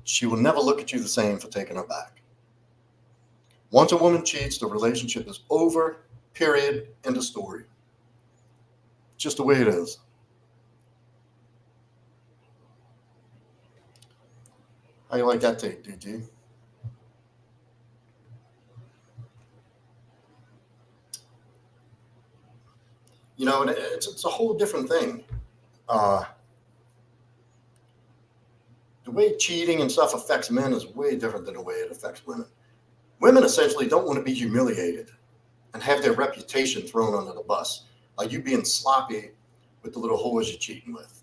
she will never look at you the same for taking her back. Once a woman cheats, the relationship is over, period, end of story. Just the way it is. How you like that take, DG? You know, it's a whole different thing. The way cheating and stuff affects men is way different than the way it affects women. Women essentially don't want to be humiliated and have their reputation thrown under the bus, like you being sloppy with the little whores you're cheating with,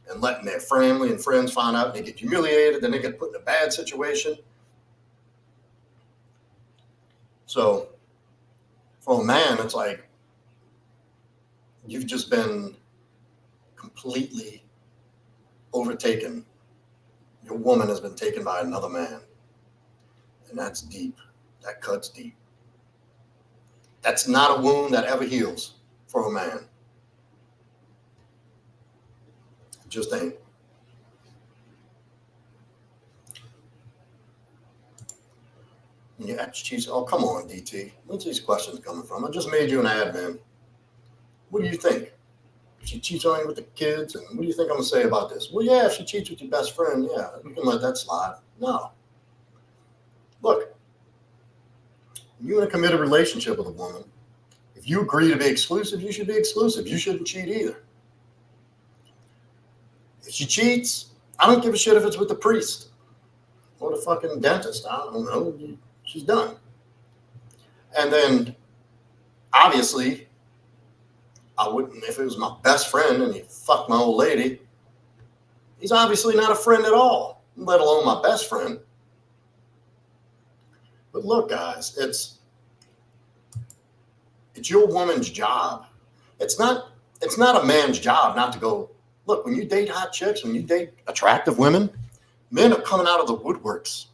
and letting their family and friends find out, and they get humiliated, then they get put in a bad situation. So for a man, it's like you've just been completely overtaken. Your woman has been taken by another man. And that's deep. That cuts deep. That's not a wound that ever heals for a man. It just ain't. Yeah, geez, oh, come on, DT. Where's these questions coming from? I just made you an admin. What do you think? She cheats on you with the kids, and what do you think I'm going to say about this? Well, yeah, if she cheats with your best friend, yeah, you can let that slide. No. Look, you're in a committed relationship with a woman. If you agree to be exclusive, you should be exclusive. You shouldn't cheat either. If she cheats, I don't give a shit if it's with the priest or the fucking dentist. I don't know. She's done. And then, obviously, I wouldn't, if it was my best friend and he fucked my old lady, he's obviously not a friend at all, let alone my best friend. But look, guys, it's your woman's job. It's not a man's job not to go, look, when you date hot chicks, when you date attractive women, men are coming out of the woodworks.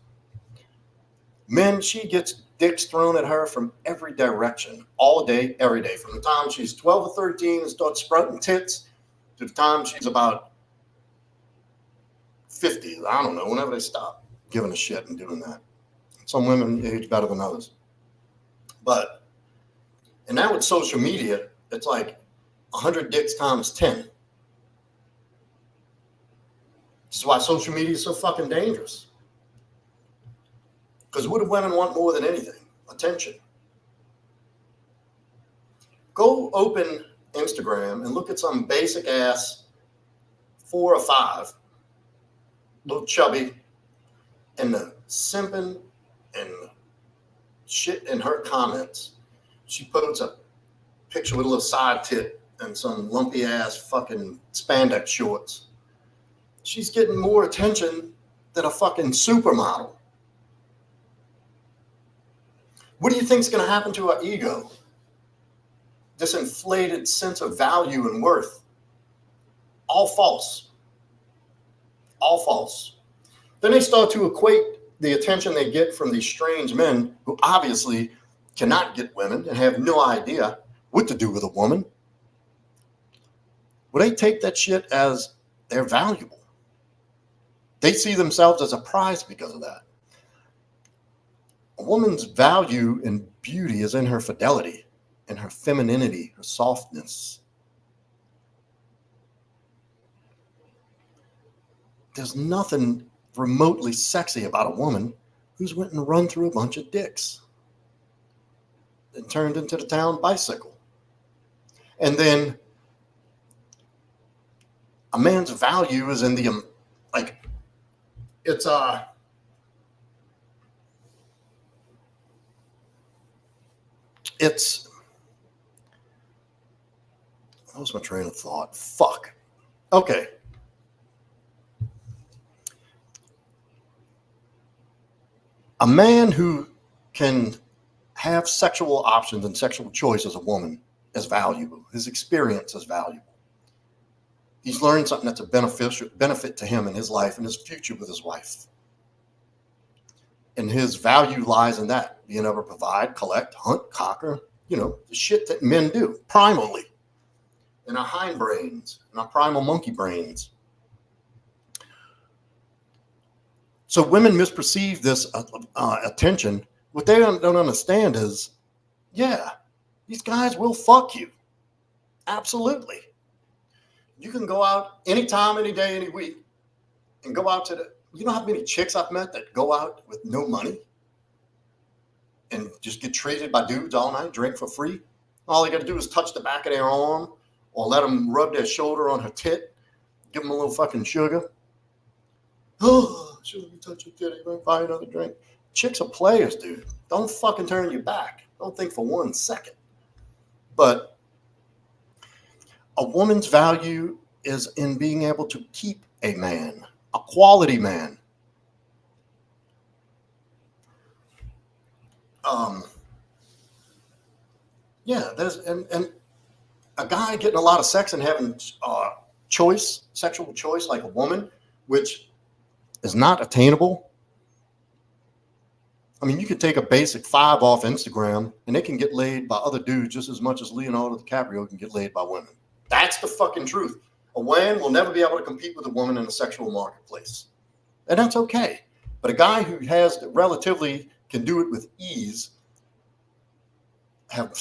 Men, she gets dicks thrown at her from every direction, all day, every day. From the time she's 12 or 13 and starts sprouting tits to the time she's about 50. I don't know, whenever they stop giving a shit and doing that. Some women age better than others. And now with social media, it's like 100 dicks times 10. This is why social media is so fucking dangerous. Because what do women want more than anything? Attention. Go open Instagram and look at some basic ass 4 or 5, little chubby, and the simping and shit in her comments. She puts a picture with a little side tit and some lumpy ass fucking spandex shorts. She's getting more attention than a fucking supermodel. What do you think's going to happen to our ego? This inflated sense of value and worth. All false. All false. Then they start to equate the attention they get from these strange men who obviously cannot get women and have no idea what to do with a woman. Well, they take that shit as they're valuable. They see themselves as a prize because of that. A woman's value and beauty is in her fidelity, in her femininity, her softness. There's nothing remotely sexy about a woman who's went and run through a bunch of dicks and turned into the town bicycle. And then a man's value is in the, like, it's I lost my train of thought. Fuck. Okay. A man who can have sexual options and sexual choice as a woman is valuable. His experience is valuable. He's learned something that's a benefit to him in his life and his future with his wife. And his value lies in that, being able to provide, collect, hunt, conquer, the shit that men do primally in our hindbrains, in our primal monkey brains. So women misperceive this attention. What they don't understand is, yeah, these guys will fuck you. Absolutely. You can go out anytime, any day, any week, and go out to you know how many chicks I've met that go out with no money and just get treated by dudes all night, drink for free? All they got to do is touch the back of their arm or let them rub their shoulder on her tit, give them a little fucking sugar. Oh, should we touch your titty? Buy another drink. Chicks are players, dude. Don't fucking turn your back. Don't think for 1 second. But a woman's value is in being able to keep a man, a quality man. There's and a guy getting a lot of sex and having sexual choice like a woman, which is not attainable. I mean, you can take a basic 5 off Instagram and they can get laid by other dudes just as much as Leonardo DiCaprio can get laid by women. That's the fucking truth. A man will never be able to compete with a woman in a sexual marketplace. And that's okay. But a guy who relatively can do it with ease, have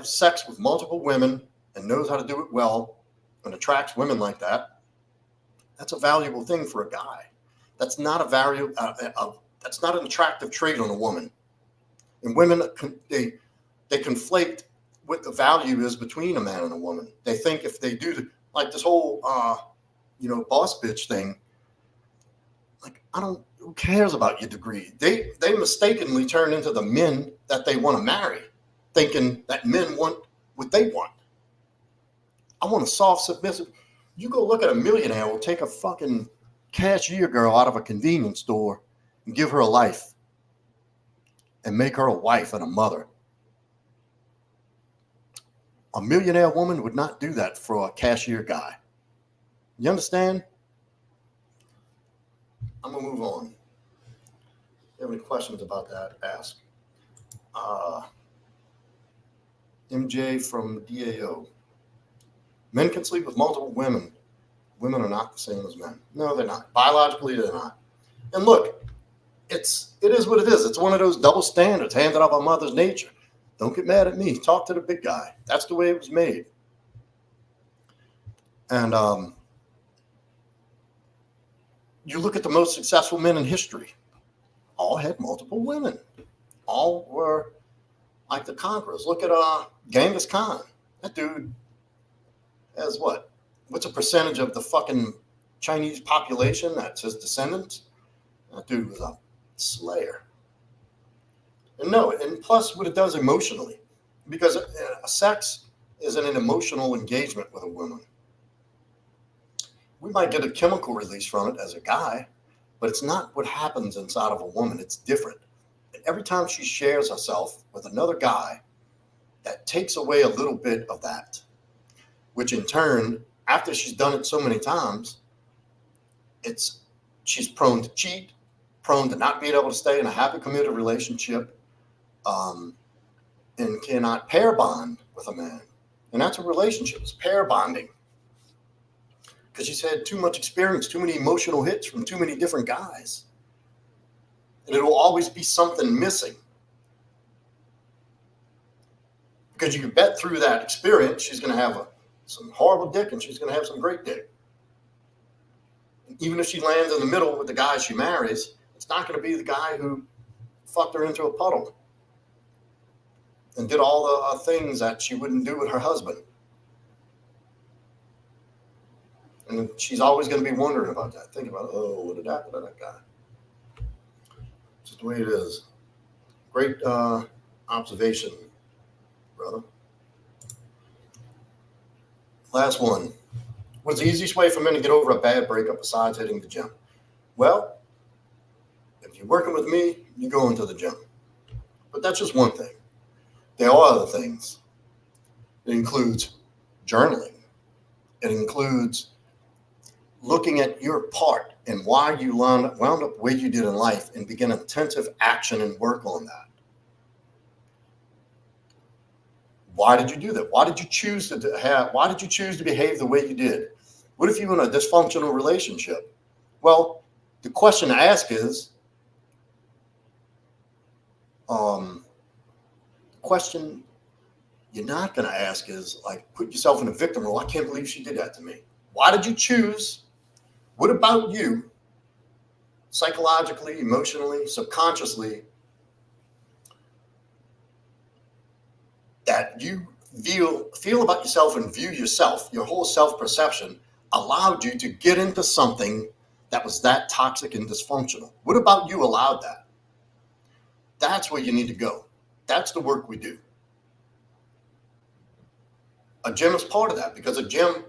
sex with multiple women and knows how to do it well and attracts women like that, that's a valuable thing for a guy. That's not that's not an attractive trait on a woman. And women, they conflate what the value is between a man and a woman. They think if they do like this whole, boss bitch thing, like, who cares about your degree? They mistakenly turn into the men that they want to marry, thinking that men want what they want. I want a soft, submissive. You go look at a millionaire who will take a fucking cashier girl out of a convenience store and give her a life and make her a wife and a mother. A millionaire woman would not do that for a cashier guy. You understand? I'm going to move on. If you have any questions about that, ask. MJ from DAO. Men can sleep with multiple women. Women are not the same as men. No, they're not. Biologically, they're not. And look, it is what it is. It's one of those double standards handed up by Mother's Nature. Don't get mad at me. Talk to the big guy. That's the way it was made. And you look at the most successful men in history. All had multiple women. All were like the conquerors. Look at Genghis Khan. That dude has what? What's a percentage of the fucking Chinese population that's his descendants? That dude was a slayer. And plus what it does emotionally, because sex isn't an emotional engagement with a woman. We might get a chemical release from it as a guy, but it's not what happens inside of a woman. It's different. And every time she shares herself with another guy, that takes away a little bit of that, which in turn, after she's done it so many times, it's she's prone to cheat, prone to not being able to stay in a happy, committed relationship, and cannot pair bond with a man. And that's a relationship, it's pair bonding. Because she's had too much experience, too many emotional hits from too many different guys. And it'll always be something missing. Because you can bet through that experience, she's going to have some horrible dick and she's going to have some great dick. And even if she lands in the middle with the guy she marries, it's not going to be the guy who fucked her into a puddle and did all the things that she wouldn't do with her husband. And she's always going to be wondering about that. Think about, oh, what did happen to that guy? Just the way it is. Great observation, brother. Last one. What's the easiest way for men to get over a bad breakup besides hitting the gym? Well, if you're working with me, you go into the gym. But that's just one thing. There are other things. It includes journaling. It includes looking at your part and why you wound up the way you did in life and begin intensive action and work on that. Why did you do that? Why did you choose to behave the way you did? What if you were in a dysfunctional relationship? Well, the question to ask is, the question you're not going to ask is like, put yourself in a victim role. I can't believe she did that to me. Why did you choose? What about you, psychologically, emotionally, subconsciously, that you feel about yourself and view yourself, your whole self-perception allowed you to get into something that was that toxic and dysfunctional? What about you allowed that? That's where you need to go. That's the work we do. A gym is part of that, because the gym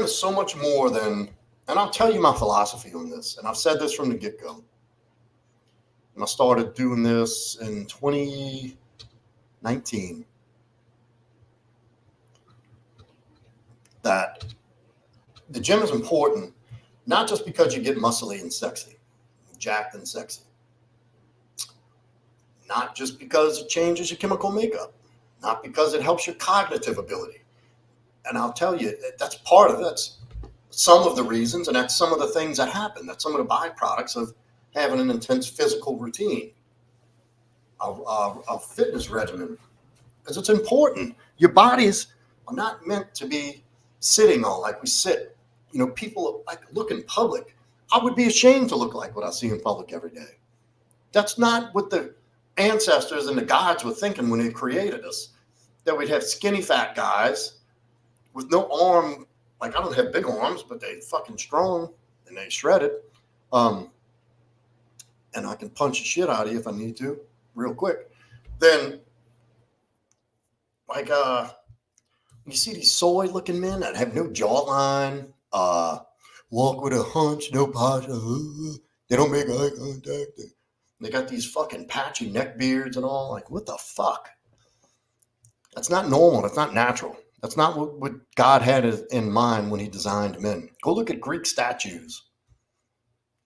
is so much more than, and I'll tell you my philosophy on this, and I've said this from the get-go. And I started doing this in 2019. That the gym is important, not just because you get muscly and sexy, jacked and sexy. Not just because it changes your chemical makeup. Not because it helps your cognitive ability. And I'll tell you, that's part of it. That's some of the reasons, and that's some of the things that happen. That's some of the byproducts of having an intense physical routine, a fitness regimen, because it's important. Your bodies are not meant to be sitting all like we sit. You know, people like look in public. I would be ashamed to look like what I see in public every day. That's not what the ancestors and the gods were thinking when they created us. That we'd have skinny fat guys with no arm. Like, I don't have big arms, but they fucking strong and they shredded. And I can punch the shit out of you if I need to, real quick. Then, like, you see these soy looking men that have no jawline, walk with a hunch, no posture, they don't make eye contact. They got these fucking patchy neck beards and all. Like, what the fuck? That's not normal. That's not natural. That's not what God had in mind when he designed men. Go look at Greek statues.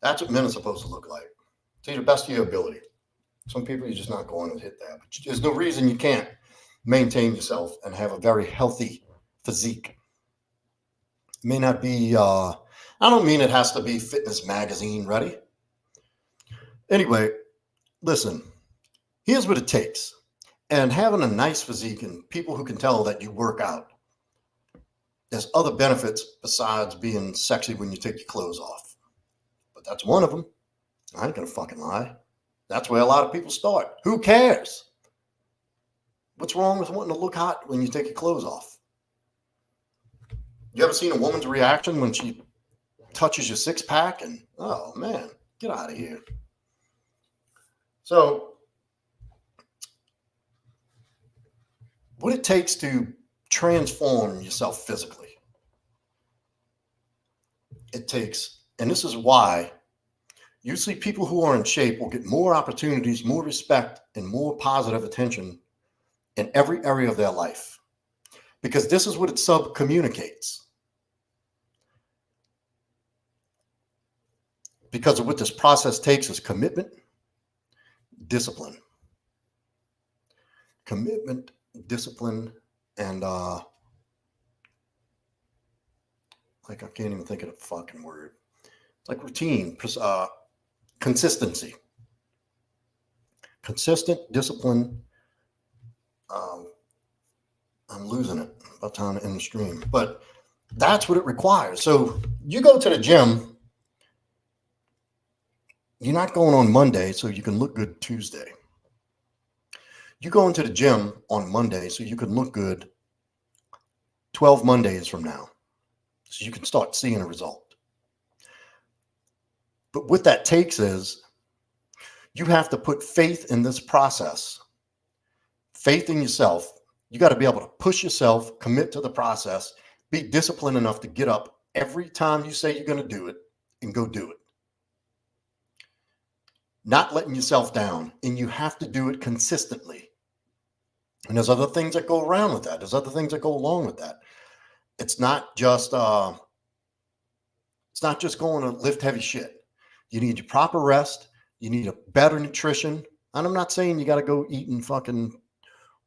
That's what men are supposed to look like. To the best of your ability. Some people, you're just not going to hit that. But there's no reason you can't maintain yourself and have a very healthy physique. It may not be, I don't mean it has to be Fitness Magazine ready. Anyway, listen, here's what it takes. And having a nice physique and people who can tell that you work out, there's other benefits besides being sexy when you take your clothes off. But that's one of them. I ain't gonna fucking lie. That's where a lot of people start. Who cares? What's wrong with wanting to look hot when you take your clothes off? You ever seen a woman's reaction when she touches your six pack and, oh man, get out of here. So what it takes to transform yourself physically. It takes, and this is why usually people who are in shape will get more opportunities, more respect, and more positive attention in every area of their life, because this is what it sub-communicates. Because of what this process takes is commitment, discipline. Commitment, discipline, and like I can't even think of the fucking word. It's like routine, consistency. Consistent, discipline. I'm losing it by the time to end the stream, but that's what it requires. So you go to the gym, you're not going on Monday so you can look good Tuesday. You go into the gym on Monday so you can look good 12 Mondays from now, so you can start seeing a result. But what that takes is you have to put faith in this process, faith in yourself. You got to be able to push yourself, commit to the process, be disciplined enough to get up every time you say you're going to do it and go do it. Not letting yourself down, and you have to do it consistently. And there's other things that go around with that. There's other things that go along with that. It's not just going to lift heavy shit. You need your proper rest. You need a better nutrition. And I'm not saying you got to go eating fucking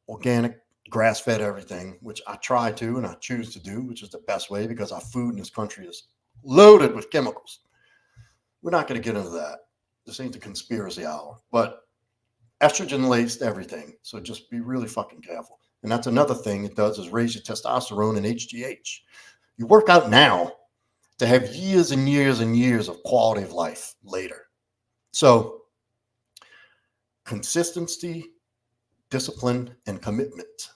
organic, grass-fed everything, which I try to and I choose to do, which is the best way, because our food in this country is loaded with chemicals. We're not going to get into that. This ain't the conspiracy hour, but estrogen laced everything. So just be really fucking careful. And that's another thing it does, is raise your testosterone and HGH. You work out now to have years and years and years of quality of life later. So consistency, discipline, and commitment.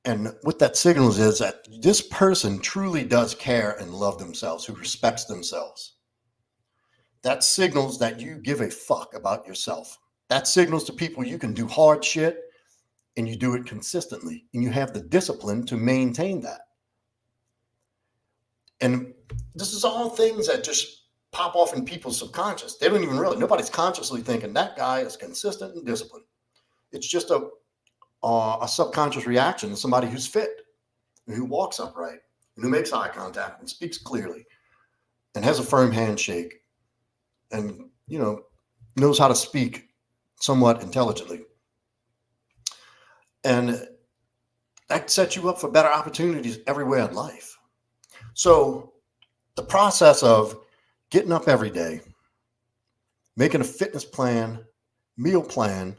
And what that signals is that this person truly does care and love themselves, who respects themselves. That signals that you give a fuck about yourself. That signals to people you can do hard shit and you do it consistently, and you have the discipline to maintain that. And this is all things that just pop off in people's subconscious. They don't even realize, nobody's consciously thinking that guy is consistent and disciplined. It's just a subconscious reaction to somebody who's fit, and who walks upright, and who makes eye contact and speaks clearly and has a firm handshake and, knows how to speak somewhat intelligently. And that sets you up for better opportunities everywhere in life. So the process of getting up every day, making a fitness plan, meal plan,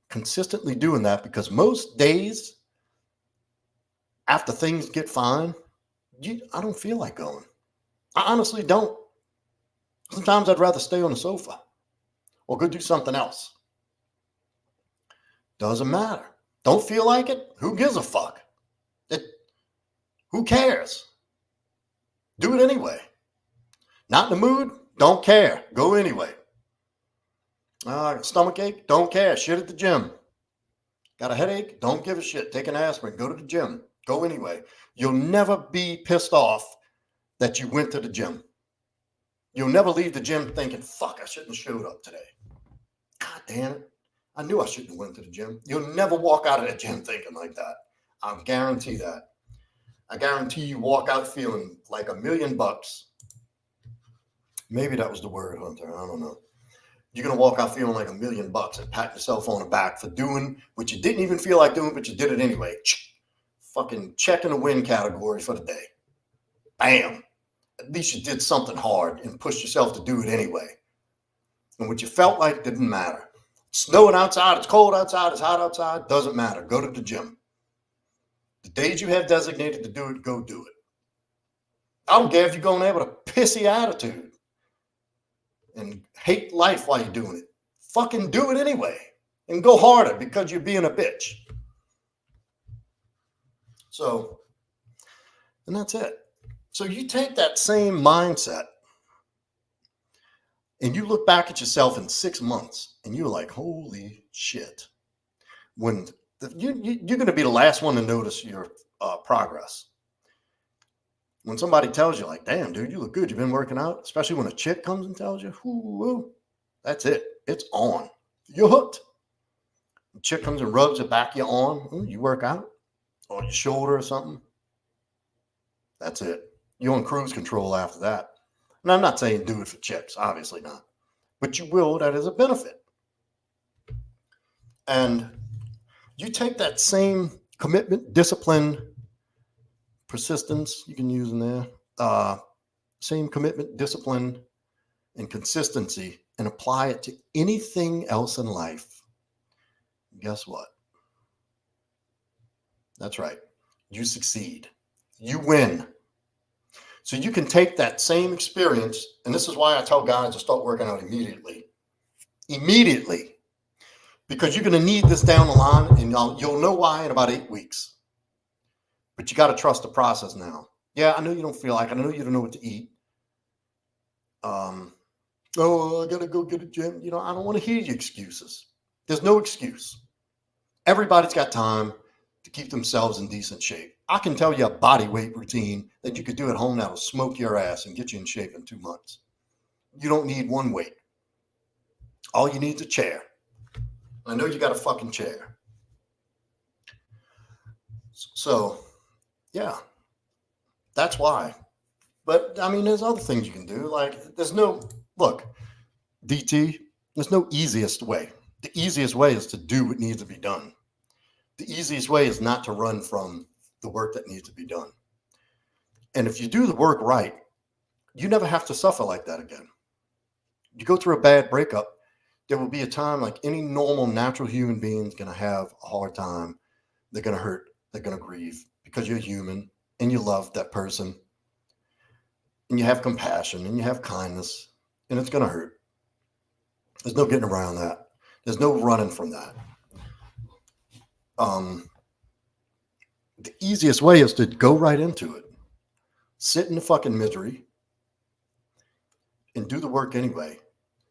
consistently doing that, because most days after things get fine, I don't feel like going. I honestly don't. Sometimes I'd rather stay on the sofa or go do something else. Doesn't matter. Don't feel like it? Who gives a fuck? Who cares? Do it anyway. Not in the mood? Don't care. Go anyway. Stomach ache? Don't care. Shit at the gym. Got a headache? Don't give a shit. Take an aspirin. Go to the gym. Go anyway. You'll never be pissed off that you went to the gym. You'll never leave the gym thinking, fuck, I shouldn't have showed up today. God damn it. I knew I shouldn't have went to the gym. You'll never walk out of the gym thinking like that. I guarantee that. I guarantee you walk out feeling like $1 million. Maybe that was the word, Hunter. I don't know. You're going to walk out feeling like $1 million and pat yourself on the back for doing what you didn't even feel like doing, but you did it anyway. Fucking check in the win category for the day. Bam. At least you did something hard and pushed yourself to do it anyway. And what you felt like didn't matter. It's snowing outside, it's cold outside, it's hot outside, doesn't matter. Go to the gym. The days you have designated to do it, go do it. I don't care if you're going there with a pissy attitude and hate life while you're doing it. Fucking do it anyway and go harder because you're being a bitch. So, and that's it. So you take that same mindset and you look back at yourself in 6 months and you're like, holy shit. When You're going to be the last one to notice your progress. When somebody tells you, like, damn, dude, you look good, you've been working out, especially when a chick comes and tells you, whoo, that's it. It's on. You're hooked. The chick comes and rubs the back of your arm. Ooh, you work out, or your shoulder or something. That's it. You're on cruise control after that. And I'm not saying do it for chicks, obviously not. But you will, that is a benefit. And you take that same commitment, discipline, persistence, you can use in there, same commitment, discipline, and consistency, and apply it to anything else in life. Guess what? That's right. You succeed. You win. So you can take that same experience, and this is why I tell guys to start working out immediately. Immediately. Because you're going to need this down the line, and you'll know why in about 8 weeks. But you got to trust the process now. Yeah, I know you don't feel like it. I know you don't know what to eat. Oh, I got to go get a gym. You know, I don't want to hear your excuses. There's no excuse. Everybody's got time to keep themselves in decent shape. I can tell you a body weight routine that you could do at home that'll smoke your ass and get you in shape in 2 months. You don't need one weight. All you need is a chair. I know you got a fucking chair. So, yeah, that's why. But, I mean, there's other things you can do. Like, look, DT, there's no easiest way. The easiest way is to do what needs to be done. The easiest way is not to run from the work that needs to be done. And if you do the work right, you never have to suffer like that again. You go through a bad breakup, there will be a time like any normal, natural human being is going to have a hard time. They're going to hurt. They're going to grieve because you're human and you love that person and you have compassion and you have kindness, and it's going to hurt. There's no getting around that. There's no running from that. The easiest way is to go right into it. Sit in the fucking misery and do the work anyway.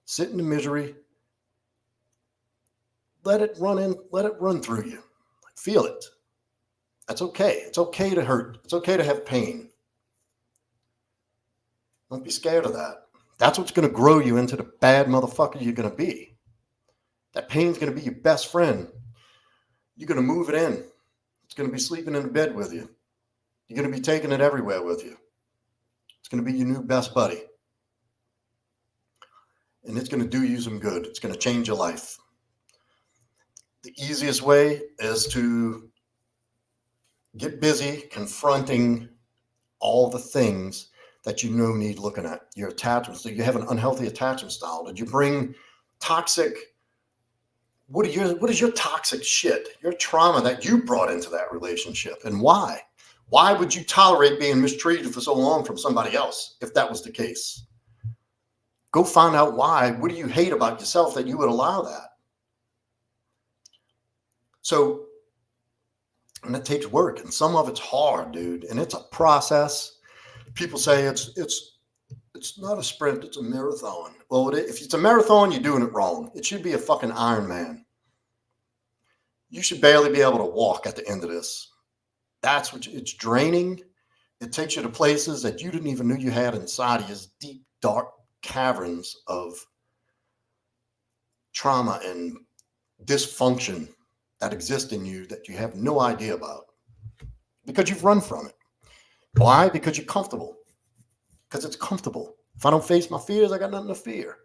Sit in the misery. Let it run through you. Feel it. That's okay. It's okay to hurt. It's okay to have pain. Don't be scared of that. That's what's going to grow you into the bad motherfucker you're going to be. That pain's going to be your best friend. You're going to move it in. It's going to be sleeping in the bed with you. You're going to be taking it everywhere with you. It's going to be your new best buddy. And it's going to do you some good. It's going to change your life. The easiest way is to get busy confronting all the things that you know need looking at. Your attachments. Do you have an unhealthy attachment style? Did you bring toxic? What is your toxic shit? Your trauma that you brought into that relationship, and why? Why would you tolerate being mistreated for so long from somebody else if that was the case? Go find out why. What do you hate about yourself that you would allow that? So, and it takes work, and some of it's hard, dude, and it's a process. People say it's not a sprint, it's a marathon. Well, if it's a marathon, you're doing it wrong. It should be a fucking Ironman. You should barely be able to walk at the end of this. That's what it's draining. It takes you to places that you didn't even know you had inside of you, deep, dark caverns of trauma and dysfunction that exist in you that you have no idea about because you've run from it. Why? Because you're comfortable. Because it's comfortable. If I don't face my fears, I got nothing to fear.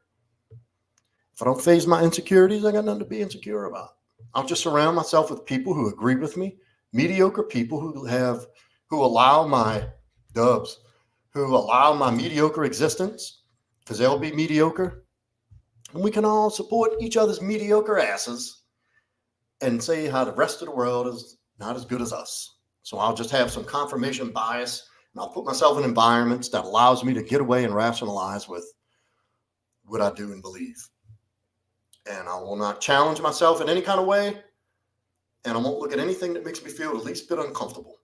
If I don't face my insecurities, I got nothing to be insecure about. I'll just surround myself with people who agree with me, mediocre people who allow my mediocre existence, because they'll be mediocre. And we can all support each other's mediocre asses and say how the rest of the world is not as good as us. So I'll just have some confirmation bias, and I'll put myself in environments that allows me to get away and rationalize with what I do and believe. And I will not challenge myself in any kind of way, and I won't look at anything that makes me feel the least bit uncomfortable.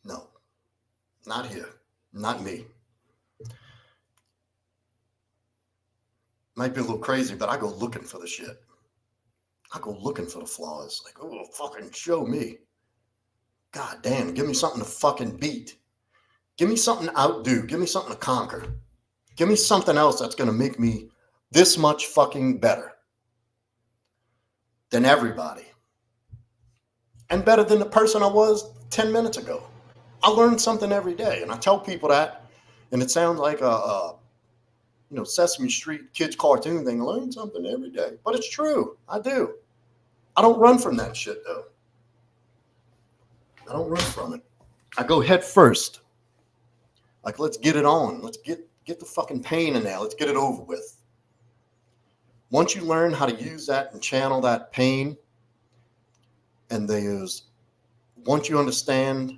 No, not here, not me. Might be a little crazy, but I go looking for the shit. I go looking for the flaws. Like, oh, fucking show me. God damn, give me something to fucking beat. Give me something to outdo. Give me something to conquer. Give me something else that's going to make me this much fucking better than everybody. And better than the person I was 10 minutes ago. I learn something every day. And I tell people that. And it sounds like a Sesame Street kids cartoon thing. Learn something every day. But it's true. I do. I don't run from that shit, though. I don't run from it. I go head first. Like, let's get it on. Let's get the fucking pain in there. Let's get it over with. Once you learn how to use that and channel that pain, and once you understand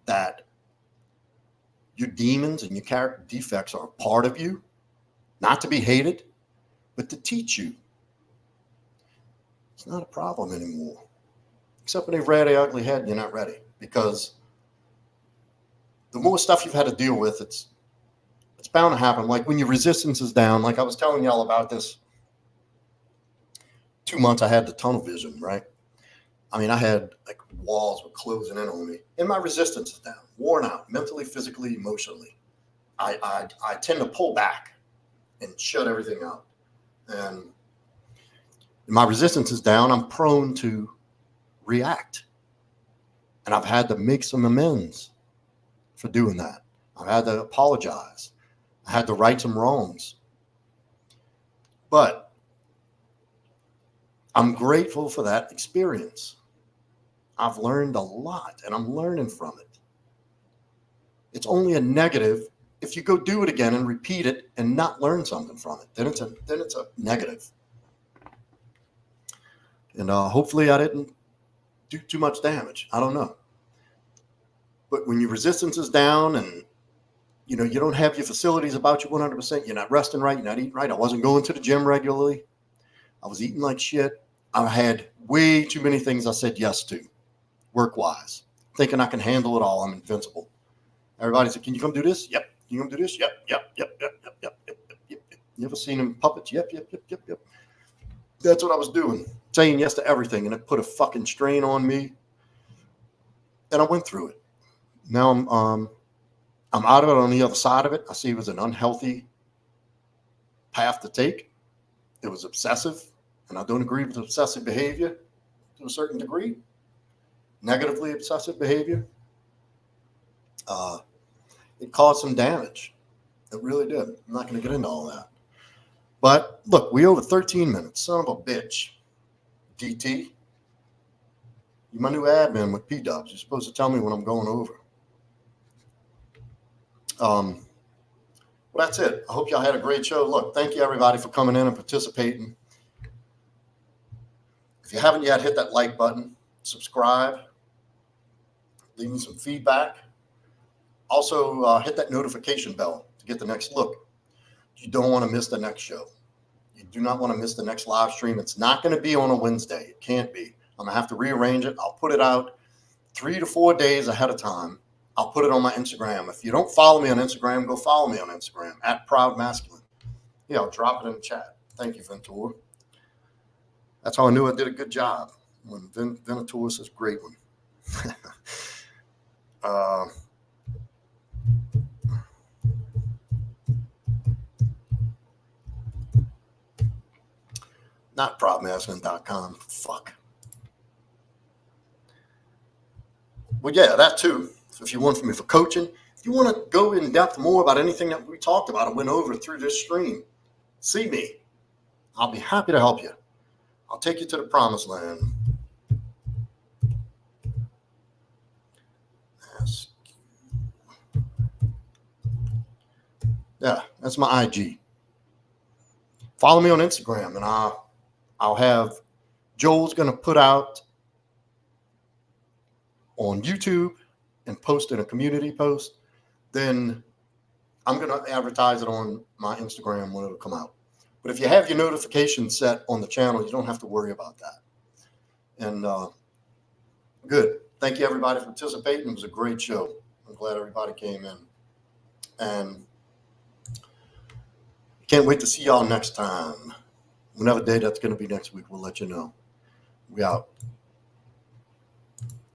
that your demons and your character defects are a part of you, not to be hated, but to teach you, it's not a problem anymore. Except when they've reared their ugly head and you're not ready. Because the more stuff you've had to deal with, it's bound to happen. Like when your resistance is down, like I was telling y'all about this 2 months I had the tunnel vision, right? I mean, I had like walls were closing in on me, and my resistance is down, worn out, mentally, physically, emotionally. I tend to pull back and shut everything out. And my resistance is down, I'm prone to react. And I've had to make some amends for doing that. I've had to apologize. I had to right some wrongs. But I'm grateful for that experience. I've learned a lot, and I'm learning from it. It's only a negative if you go do it again and repeat it and not learn something from it. Then it's a negative. And hopefully I didn't do too much damage. I don't know. But when your resistance is down and you don't have your facilities about you 100%, you're not resting right, you're not eating right. I wasn't going to the gym regularly. I was eating like shit. I had way too many things I said yes to, work-wise, thinking I can handle it all. I'm invincible. Everybody said, can you come do this? Yep. Can you come do this? Yep. You ever seen them puppets? Yep. That's what I was doing, saying yes to everything, and it put a fucking strain on me. And I went through it. Now I'm out of it. On the other side of it, I see it was an unhealthy path to take. It was obsessive, and I don't agree with obsessive behavior to a certain degree. Negatively obsessive behavior. It caused some damage. It really did. I'm not going to get into all that. But look, we over 13 minutes. Son of a bitch. DT. You're my new admin with P-Dubs. You're supposed to tell me when I'm going over. Well, that's it. I hope y'all had a great show. Look, thank you everybody for coming in and participating. If you haven't yet, hit that like button, subscribe, leave me some feedback. Also, hit that notification bell to get the next look. You don't want to miss the next show. You do not want to miss the next live stream. It's not going to be on a Wednesday. It can't be. I'm going to have to rearrange it. I'll put it out 3 to 4 days ahead of time. I'll put it on my Instagram. If you don't follow me on Instagram, go follow me on Instagram, @ProudMasculine. Yeah, I'll drop it in the chat. Thank you, Ventura. That's how I knew I did a good job. When Venator says great one. Not proudmasculine.com. Fuck. Well, yeah, that too. So if you want from me for coaching, if you want to go in depth more about anything that we talked about and went over through this stream, see me. I'll be happy to help you. I'll take you to the promised land. Yeah, that's my IG. Follow me on Instagram, and I'll have Joel's going to put out on YouTube and post in a community post. Then I'm going to advertise it on my Instagram when it'll come out. But if you have your notifications set on the channel, you don't have to worry about that. And good. Thank you, everybody, for participating. It was a great show. I'm glad everybody came in. And can't wait to see y'all next time. Whenever day that's going to be next week, we'll let you know. We out.